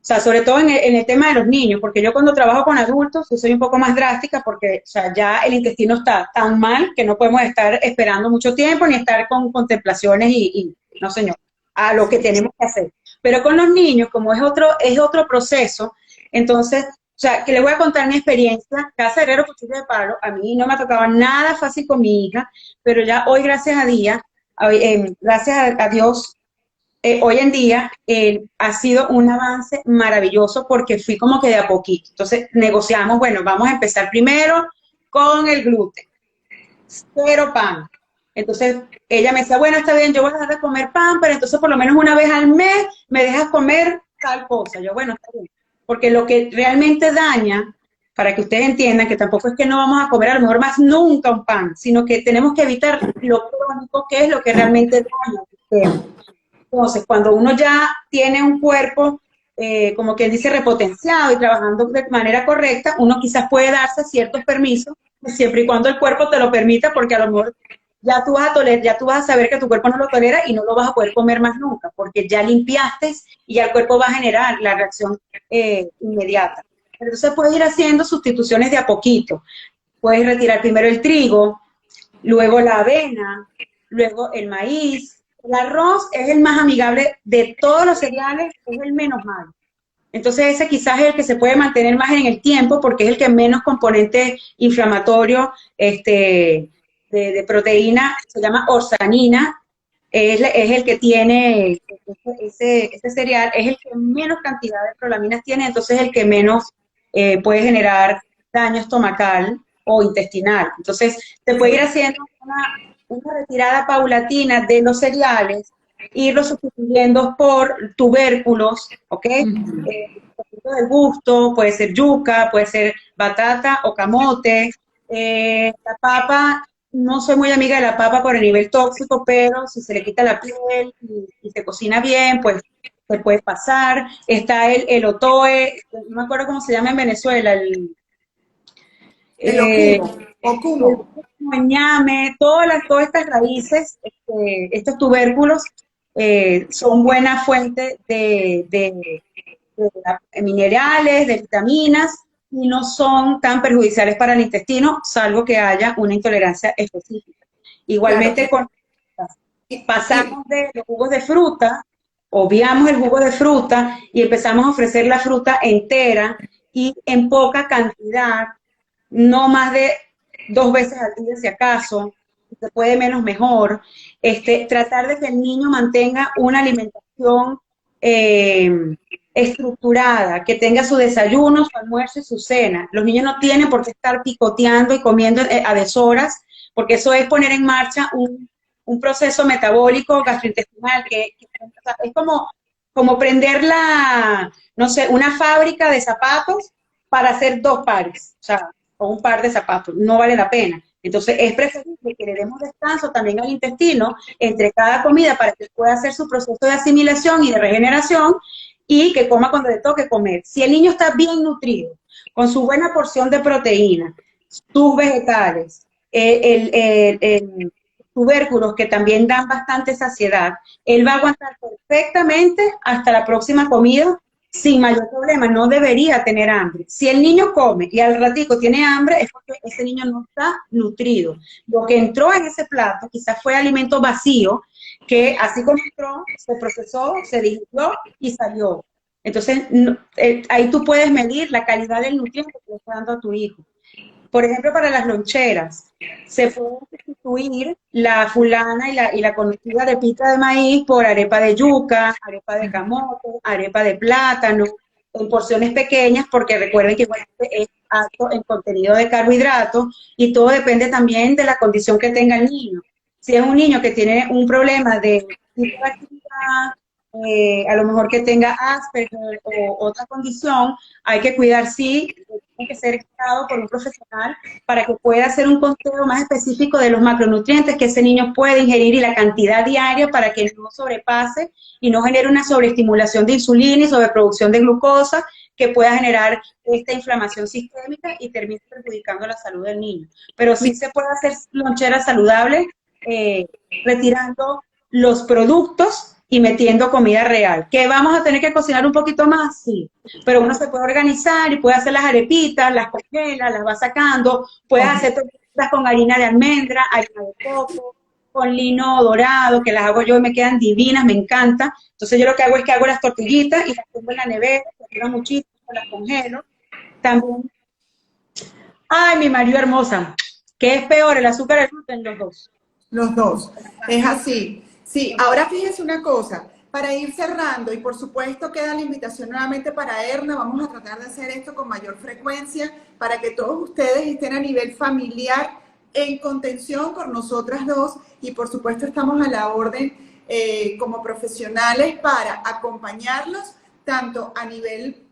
sea, sobre todo en el tema de los niños, porque yo cuando trabajo con adultos, yo soy un poco más drástica porque o sea, ya el intestino está tan mal que no podemos estar esperando mucho tiempo ni estar con contemplaciones no señor, a lo que tenemos que hacer. Pero con los niños, como es otro proceso, entonces, o sea, que les voy a contar mi experiencia, Casa Herrero Cuchillo de Palo, a mí no me ha tocado nada fácil con mi hija, pero ya hoy, gracias a Dios, hoy en día ha sido un avance maravilloso porque fui como que de a poquito. Entonces negociamos, bueno, vamos a empezar primero con el gluten, cero pan. Entonces ella me decía, bueno, está bien, yo voy a dejar de comer pan, pero entonces por lo menos una vez al mes me dejas comer tal cosa. Yo, bueno, está bien. Porque lo que realmente daña, para que ustedes entiendan que tampoco es que no vamos a comer a lo mejor más nunca un pan, sino que tenemos que evitar lo crónico, que es lo que realmente daña el sistema. Entonces, cuando uno ya tiene un cuerpo, como quien dice, repotenciado y trabajando de manera correcta, uno quizás puede darse ciertos permisos, siempre y cuando el cuerpo te lo permita, porque a lo mejor ya tú vas a ya tú vas a saber que tu cuerpo no lo tolera y no lo vas a poder comer más nunca, porque ya limpiaste y ya el cuerpo va a generar la reacción inmediata. Entonces puedes ir haciendo sustituciones de a poquito. Puedes retirar primero el trigo, luego la avena, luego el maíz. El arroz es el más amigable de todos los cereales, es el menos malo. Entonces ese quizás es el que se puede mantener más en el tiempo porque es el que menos componente inflamatorio de proteína, se llama orsanina, es el que tiene ese cereal, es el que menos cantidad de prolaminas tiene, entonces es el que menos puede generar daño estomacal o intestinal. Entonces se puede ir haciendo una retirada paulatina de los cereales, irlos sustituyendo por tubérculos, ¿ok? Del gusto, puede ser yuca, puede ser batata o camote. La papa, no soy muy amiga de la papa por el nivel tóxico, pero si se le quita la piel y se cocina bien, pues se puede pasar. Está el otoe, no me acuerdo cómo se llama en Venezuela, El eh, el ocumo. ñame, todas estas raíces, estos tubérculos, son buena fuente de minerales, de vitaminas, y no son tan perjudiciales para el intestino, salvo que haya una intolerancia específica. Claro. Igualmente con Y pasamos de los jugos de fruta, obviamos el jugo de fruta y empezamos a ofrecer la fruta entera y en poca cantidad, no más de 2 veces al día si acaso, si se puede menos mejor, tratar de que el niño mantenga una alimentación eh, estructurada, que tenga su desayuno, su almuerzo y su cena. Los niños no tienen por qué estar picoteando y comiendo a deshoras, porque eso es poner en marcha un proceso metabólico gastrointestinal o sea, es como prender no sé, una fábrica de zapatos para hacer 2 pares, o sea, o un par de zapatos, no vale la pena. Entonces es preferible que le demos descanso también al intestino entre cada comida para que pueda hacer su proceso de asimilación y de regeneración y que coma cuando le toque comer. Si el niño está bien nutrido, con su buena porción de proteína, sus vegetales, tubérculos que también dan bastante saciedad, él va a aguantar perfectamente hasta la próxima comida sin mayor problema, no debería tener hambre. Si el niño come y al ratico tiene hambre, es porque ese niño no está nutrido. Lo que entró en ese plato quizás fue alimento vacío, que así como entró, se procesó, se digirió y salió. Entonces, ahí tú puedes medir la calidad del nutriente que le está dando a tu hijo. Por ejemplo, para las loncheras, se puede sustituir la fulana y la conocida arepita de maíz por arepa de yuca, arepa de camote, arepa de plátano, en porciones pequeñas, porque recuerden que igualmente es alto en contenido de carbohidratos y todo depende también de la condición que tenga el niño. Si es un niño que tiene un problema de hiperactividad, a lo mejor que tenga Asperger o otra condición, hay que cuidar, sí, tiene que ser guiado por un profesional para que pueda hacer un conteo más específico de los macronutrientes que ese niño puede ingerir y la cantidad diaria para que no sobrepase y no genere una sobreestimulación de insulina y sobreproducción de glucosa que pueda generar esta inflamación sistémica y termine perjudicando la salud del niño. Pero sí se puede hacer loncheras saludables eh, retirando los productos y metiendo comida real. ¿Que vamos a tener que cocinar un poquito más? Sí, pero uno se puede organizar y puede hacer las arepitas, las congela, las va sacando, puedes hacer tortillas con harina de almendra, harina de coco, con lino dorado, que las hago yo y me quedan divinas, me encanta. Entonces yo lo que hago es que hago las tortillitas y las pongo en la nevera, que dura muchísimo, las congelo. También, ay, mi María hermosa, ¿qué es peor, el azúcar o el gluten? Los dos. los dos. Es así. Sí, ahora fíjense una cosa. Para ir cerrando, y por supuesto queda la invitación nuevamente para Erna, vamos a tratar de hacer esto con mayor frecuencia para que todos ustedes estén a nivel familiar en contención con nosotras dos y por supuesto estamos a la orden como profesionales para acompañarlos tanto a nivel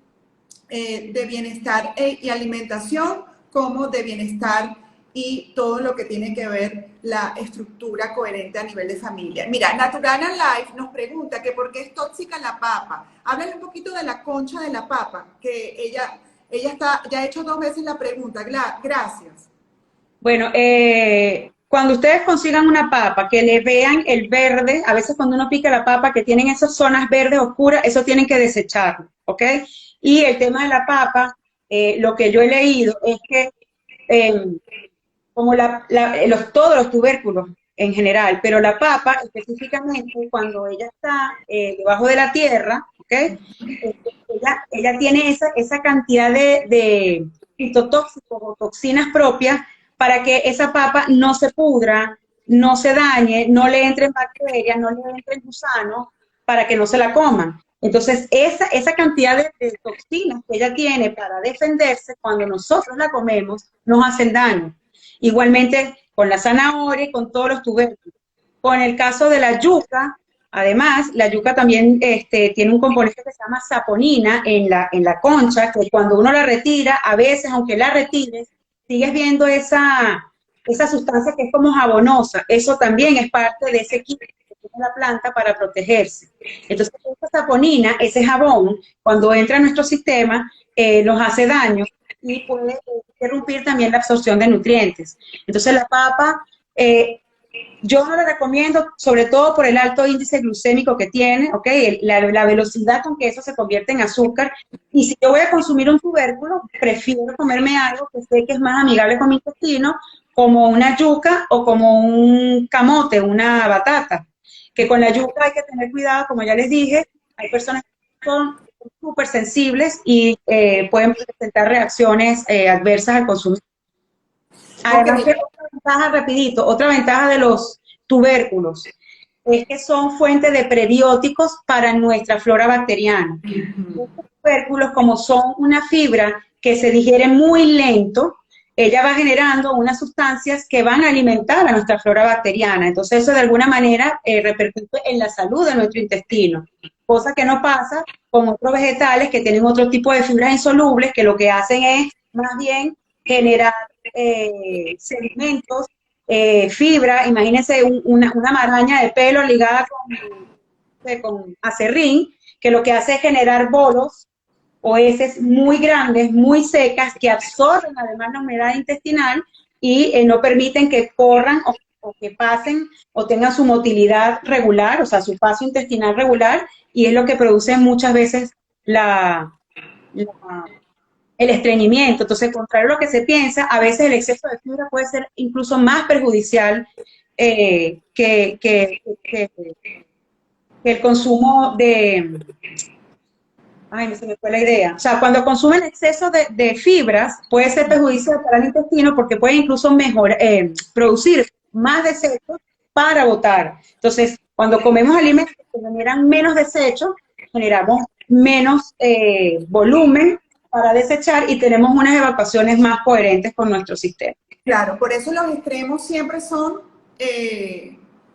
de bienestar y alimentación como de bienestar y todo lo que tiene que ver la estructura coherente a nivel de familia. Mira, Naturana Life nos pregunta que por qué es tóxica la papa. Háblale un poquito de la concha de la papa, que ya ha hecho 2 veces la pregunta. Gracias. Bueno, cuando ustedes consigan una papa, que le vean el verde, a veces cuando uno pica la papa, que tienen esas zonas verdes oscuras, eso tienen que desecharlo, ¿ok? Y el tema de la papa, lo que yo he leído es que eh, como todos los tubérculos en general, pero la papa específicamente cuando ella está debajo de la tierra, ¿ok? Ella tiene esa cantidad de fitotóxicos o toxinas propias para que esa papa no se pudra, no se dañe, no le entren bacterias, no le entren gusanos, para que no se la coman. Entonces, esa cantidad de toxinas que ella tiene para defenderse, cuando nosotros la comemos, nos hacen daño. Igualmente con la zanahoria y con todos los tubérculos. Con el caso de la yuca, además, la yuca también tiene un componente que se llama saponina en la concha, que cuando uno la retira, a veces, aunque la retires, sigues viendo esa sustancia que es como jabonosa. Eso también es parte de ese químico que tiene la planta para protegerse. Entonces, esa saponina, ese jabón, cuando entra en nuestro sistema, nos hace daño y puede interrumpir también la absorción de nutrientes. Entonces, la papa... yo no la recomiendo, sobre todo por el alto índice glucémico que tiene, ¿ok? La velocidad con que eso se convierte en azúcar. Y si yo voy a consumir un tubérculo, prefiero comerme algo que sé que es más amigable con mi intestino, como una yuca o como un camote, una batata. Que con la yuca hay que tener cuidado, como ya les dije, hay personas que son súper sensibles y pueden presentar reacciones adversas al consumir. Ok, Además que otra ventaja, rapidito, otra ventaja de los tubérculos es que son fuente de prebióticos para nuestra flora bacteriana. Estos tubérculos, como son una fibra que se digiere muy lento, ella va generando unas sustancias que van a alimentar a nuestra flora bacteriana. Entonces eso de alguna manera repercute en la salud de nuestro intestino, cosa que no pasa con otros vegetales que tienen otro tipo de fibras insolubles que lo que hacen es más bien generar sedimentos, fibra, imagínense una maraña de pelo ligada con acerrín, que lo que hace es generar bolos o heces muy grandes, muy secas, que absorben además la humedad intestinal y no permiten que corran o que pasen o tengan su motilidad regular, o sea, su paso intestinal regular, y es lo que produce muchas veces la el estreñimiento. Entonces, contrario a lo que se piensa, a veces el exceso de fibra puede ser incluso más perjudicial que el consumo de... Ay, no se me fue la idea. O sea, cuando consumen exceso de fibras, puede ser perjudicial para el intestino porque puede incluso producir más desechos para botar. Entonces, cuando comemos alimentos que generan menos desechos, generamos menos volumen para desechar y tenemos unas evacuaciones más coherentes con nuestro sistema. claro, por eso los extremos siempre son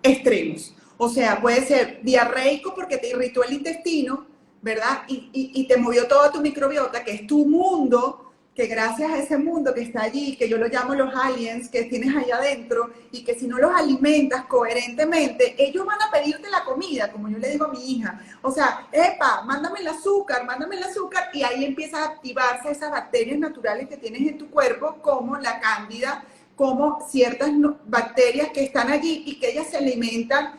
extremos. O sea, puede ser diarreico porque te irritó el intestino, ¿verdad? Y te movió toda tu microbiota, que es tu mundo, que gracias a ese mundo que está allí, que yo lo llamo los aliens, que tienes allá adentro, y que si no los alimentas coherentemente, ellos van a pedirte la comida, como yo le digo a mi hija. O sea, epa, mándame el azúcar, y ahí empieza a activarse esas bacterias naturales que tienes en tu cuerpo, como la cándida, como ciertas bacterias que están allí y que ellas se alimentan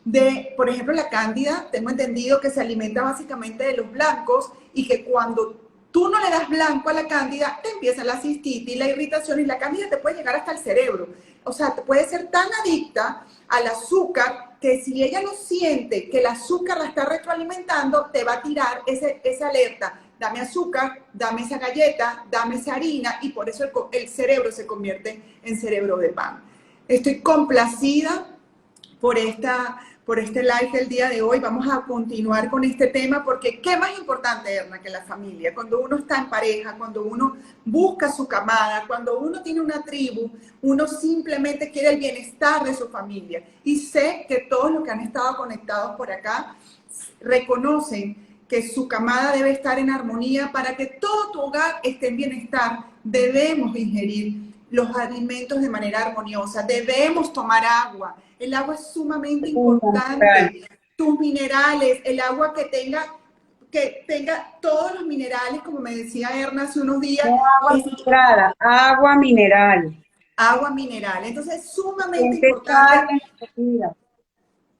de, por ejemplo, la cándida, tengo entendido que se alimenta básicamente de los blancos y que cuando tú no le das blanco a la cándida, te empieza la cistitis, la irritación y la cándida te puede llegar hasta el cerebro. O sea, te puede ser tan adicta al azúcar que si ella no siente que el azúcar la está retroalimentando, te va a tirar esa alerta. Dame azúcar, dame esa galleta, dame esa harina y por eso el cerebro se convierte en cerebro de pan. Estoy complacida por este live del día de hoy. Vamos a continuar con este tema porque ¿qué más importante, Erna, que la familia? Cuando uno está en pareja, cuando uno busca su camada, cuando uno tiene una tribu, uno simplemente quiere el bienestar de su familia. Y sé que todos los que han estado conectados por acá reconocen que su camada debe estar en armonía para que todo tu hogar esté en bienestar. Debemos ingerir los alimentos de manera armoniosa, debemos tomar agua. El agua es sumamente importante. Tus minerales, el agua que tenga todos los minerales, como me decía Erna hace unos días. No agua filtrada, agua mineral. Agua mineral. Entonces es sumamente importante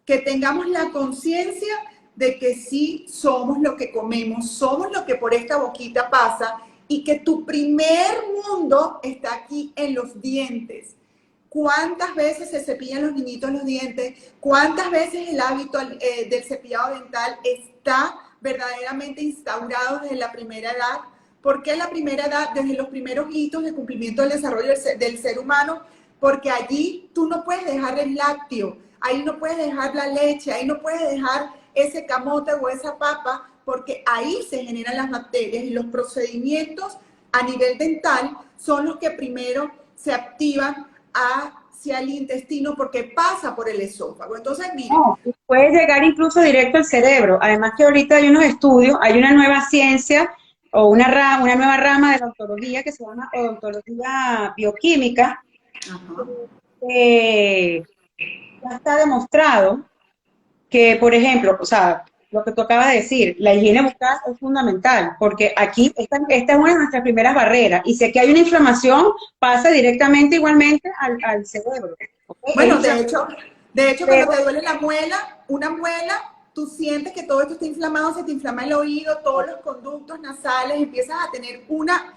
que tengamos la conciencia de que sí somos lo que comemos, somos lo que por esta boquita pasa y que tu primer mundo está aquí en los dientes. ¿Cuántas veces se cepillan los niñitos los dientes? ¿Cuántas veces el hábito del cepillado dental está verdaderamente instaurados desde la primera edad. ¿Por qué la primera edad? Desde los primeros hitos de cumplimiento del desarrollo del ser humano, porque allí tú no puedes dejar el lácteo, ahí no puedes dejar la leche, ahí no puedes dejar ese camote o esa papa, porque ahí se generan las bacterias y los procedimientos a nivel dental son los que primero se activan hacia el intestino porque pasa por el esófago. Entonces, miren. No, puede llegar incluso directo al cerebro. Además que ahorita hay unos estudios, hay una nueva ciencia o una nueva rama de la odontología que se llama odontología bioquímica. Ajá. Ya está demostrado que, por ejemplo, o sea, lo que tú acabas de decir, la higiene bucal es fundamental, porque aquí esta es una de nuestras primeras barreras, y si aquí hay una inflamación, pasa directamente igualmente al cerebro. ¿Okay? Bueno, de hecho, cuando Pero, te duele la muela, una muela, tú sientes que todo esto está inflamado, se te inflama el oído, todos los conductos nasales, empiezas a tener una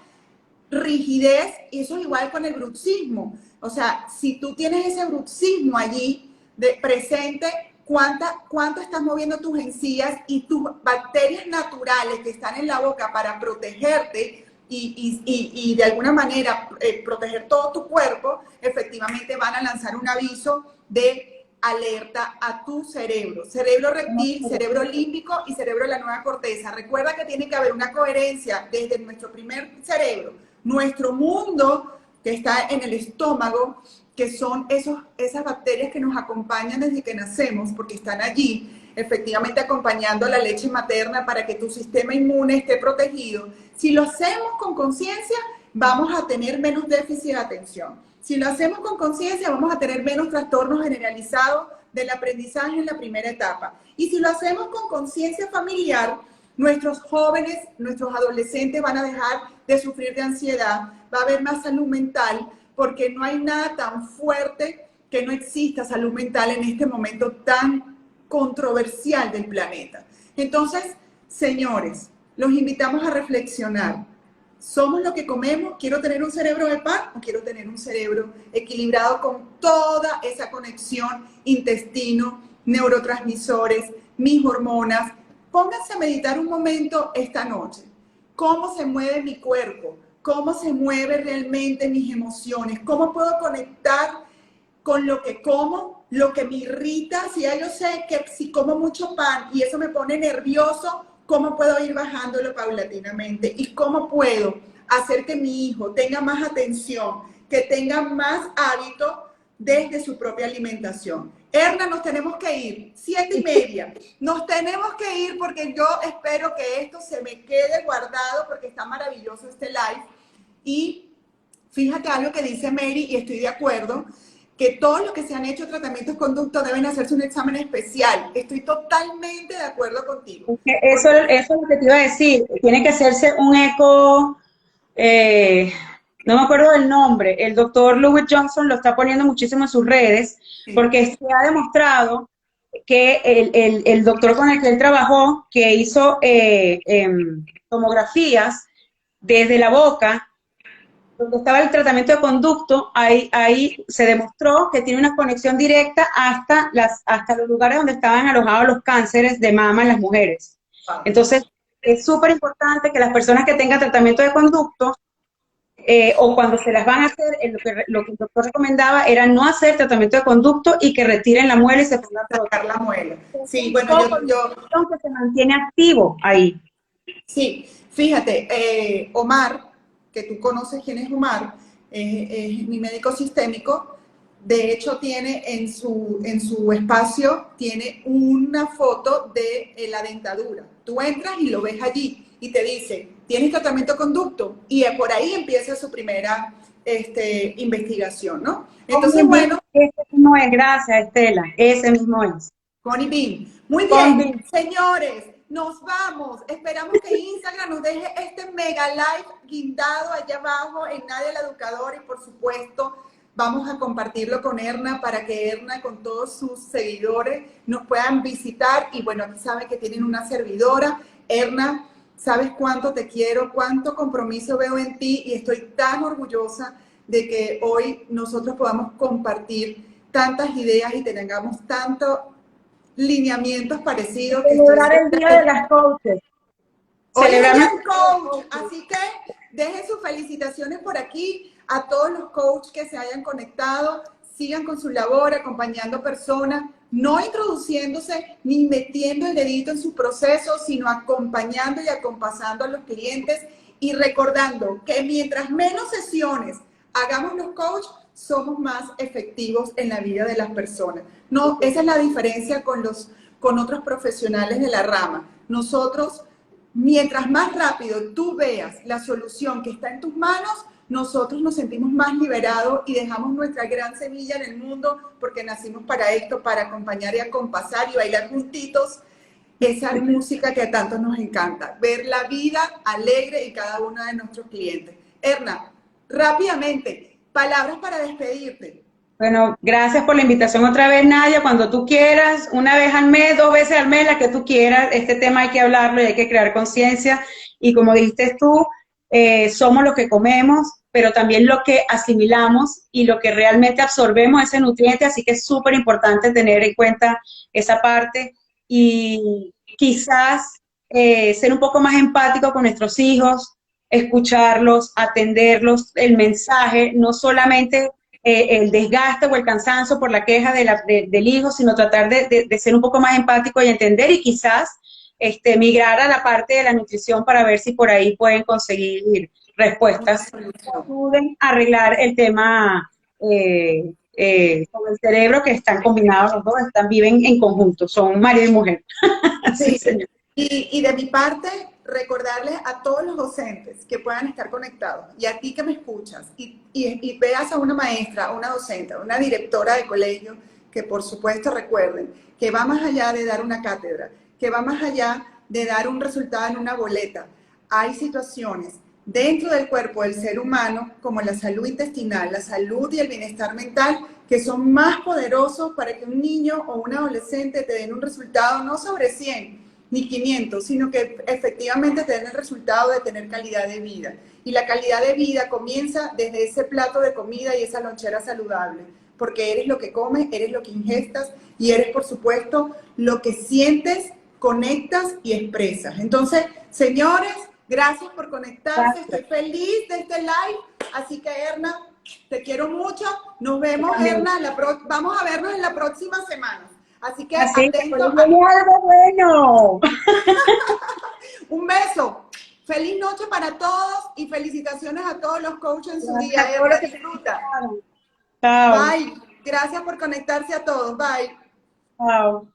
rigidez, y eso es igual con el bruxismo. O sea, si tú tienes ese bruxismo allí presente, ¿cuánto estás moviendo tus encías y tus bacterias naturales que están en la boca para protegerte y de alguna manera proteger todo tu cuerpo, efectivamente van a lanzar un aviso de alerta a tu cerebro, cerebro reptil, cerebro límbico y cerebro de la nueva corteza. Recuerda que tiene que haber una coherencia desde nuestro primer cerebro, nuestro mundo que está en el estómago, que son esas bacterias que nos acompañan desde que nacemos, porque están allí, efectivamente acompañando a la leche materna para que tu sistema inmune esté protegido. Si lo hacemos con conciencia, vamos a tener menos déficit de atención. Si lo hacemos con conciencia, vamos a tener menos trastornos generalizados del aprendizaje en la primera etapa. Y si lo hacemos con conciencia familiar, nuestros jóvenes, nuestros adolescentes van a dejar de sufrir de ansiedad, va a haber más salud mental, porque no hay nada tan fuerte que no exista salud mental en este momento tan controversial del planeta. Entonces, señores, los invitamos a reflexionar. ¿Somos lo que comemos? ¿Quiero tener un cerebro de pan o quiero tener un cerebro equilibrado con toda esa conexión intestino, neurotransmisores, mis hormonas? Pónganse a meditar un momento esta noche. ¿Cómo se mueve mi cuerpo? ¿Cómo se mueven realmente mis emociones? ¿Cómo puedo conectar con lo que como, lo que me irrita? Si ya yo sé que si como mucho pan y eso me pone nervioso, ¿cómo puedo ir bajándolo paulatinamente? ¿Y cómo puedo hacer que mi hijo tenga más atención, que tenga más hábito desde su propia alimentación? Erna, nos tenemos que ir, 7:30. Nos tenemos que ir porque yo espero que esto se me quede guardado porque está maravilloso este live. Y fíjate algo que dice Mary, y estoy de acuerdo, que todos los que se han hecho tratamientos conducto deben hacerse un examen especial. Estoy totalmente de acuerdo contigo. eso es lo que te iba a decir. Tiene que hacerse un eco, no me acuerdo del nombre. El doctor Louis Johnson lo está poniendo muchísimo en sus redes, porque se ha demostrado que el doctor con el que él trabajó, que hizo tomografías desde la boca, donde estaba el tratamiento de conducto, ahí se demostró que tiene una conexión directa hasta los lugares donde estaban alojados los cánceres de mama en las mujeres. Entonces, es súper importante que las personas que tengan tratamiento de conducto, o cuando se las van a hacer, lo que el doctor recomendaba era no hacer tratamiento de conducto y que retiren la muela y se pongan a sacar la muela. Sí, bueno, que se mantiene activo ahí. Sí, fíjate, Omar, que tú conoces quién es Omar, es mi médico sistémico. De hecho, tiene en su espacio, tiene una foto de la dentadura. Tú entras y lo ves allí y te dice, ¿tienes tratamiento conducto? Y por ahí empieza su primera investigación, ¿no? Entonces, bueno. Ese mismo es, gracias, Estela, ese mismo es. Connie Bean. Muy bien, señores, nos vamos. Esperamos que Instagram nos deje este mega live guindado allá abajo en Nadia la Educadora, y por supuesto vamos a compartirlo con Erna para que Erna con todos sus seguidores nos puedan visitar. Y bueno, aquí saben que tienen una servidora. Erna, sabes cuánto te quiero, cuánto compromiso veo en ti, y estoy tan orgullosa de que hoy nosotros podamos compartir tantas ideas y tengamos tanto lineamientos parecidos que estoy Celebrar segura el Día de que las Coaches. hoy es el Celebrar día nuestro del coach, así que dejen sus felicitaciones por aquí a todos los coaches que se hayan conectado, sigan con su labor, acompañando personas, no introduciéndose ni metiendo el dedito en su proceso, sino acompañando y acompasando a los clientes y recordando que mientras menos sesiones hagamos los coaches, somos más efectivos en la vida de las personas. No, esa es la diferencia con otros profesionales de la rama. Nosotros, mientras más rápido tú veas la solución que está en tus manos, nosotros nos sentimos más liberados y dejamos nuestra gran semilla en el mundo porque nacimos para esto, para acompañar y acompasar y bailar juntitos esa música que a tantos nos encanta, ver la vida alegre en cada uno de nuestros clientes. Erna, rápidamente, palabras para despedirte. Bueno, gracias por la invitación otra vez, Nadia. Cuando tú quieras, una vez al mes, 2 veces al mes, la que tú quieras, este tema hay que hablarlo y hay que crear conciencia. Y como dijiste tú, somos lo que comemos, pero también lo que asimilamos y lo que realmente absorbemos ese nutriente. Así que es súper importante tener en cuenta esa parte y quizás ser un poco más empático con nuestros hijos, escucharlos, atenderlos, el mensaje, no solamente el desgaste o el cansancio por la queja del hijo, sino tratar de ser un poco más empático y entender y quizás migrar a la parte de la nutrición para ver si por ahí pueden conseguir Una respuestas que solución. ayuden a arreglar el tema con el cerebro, que están combinados los dos, viven en conjunto, son marido y mujer. Sí, Sí, señor. y de mi parte, recordarles a todos los docentes que puedan estar conectados y a ti que me escuchas y veas a una maestra, a una docente, a una directora de colegio, que por supuesto recuerden que va más allá de dar una cátedra, que va más allá de dar un resultado en una boleta. Hay situaciones dentro del cuerpo del ser humano, como la salud intestinal, la salud y el bienestar mental, que son más poderosos para que un niño o un adolescente te den un resultado no sobre 100 ni 500, sino que efectivamente te den el resultado de tener calidad de vida. Y la calidad de vida comienza desde ese plato de comida y esa lonchera saludable, porque eres lo que comes, eres lo que ingestas y eres, por supuesto, lo que sientes, conectas y expresas. Entonces, señores, gracias por conectarse. Gracias. Estoy feliz de este live. Así que, Erna, te quiero mucho. Nos Yo vemos, también. Erna. Vamos a vernos en la próxima semana. Así que Así que por ahí atento. viene algo bueno. Un beso. Feliz noche para todos y felicitaciones a todos los coaches en su Gracias a día. todos los Erna, que se disfruta. conectaron. Chao. Bye. Gracias por conectarse a todos. Bye. Chao.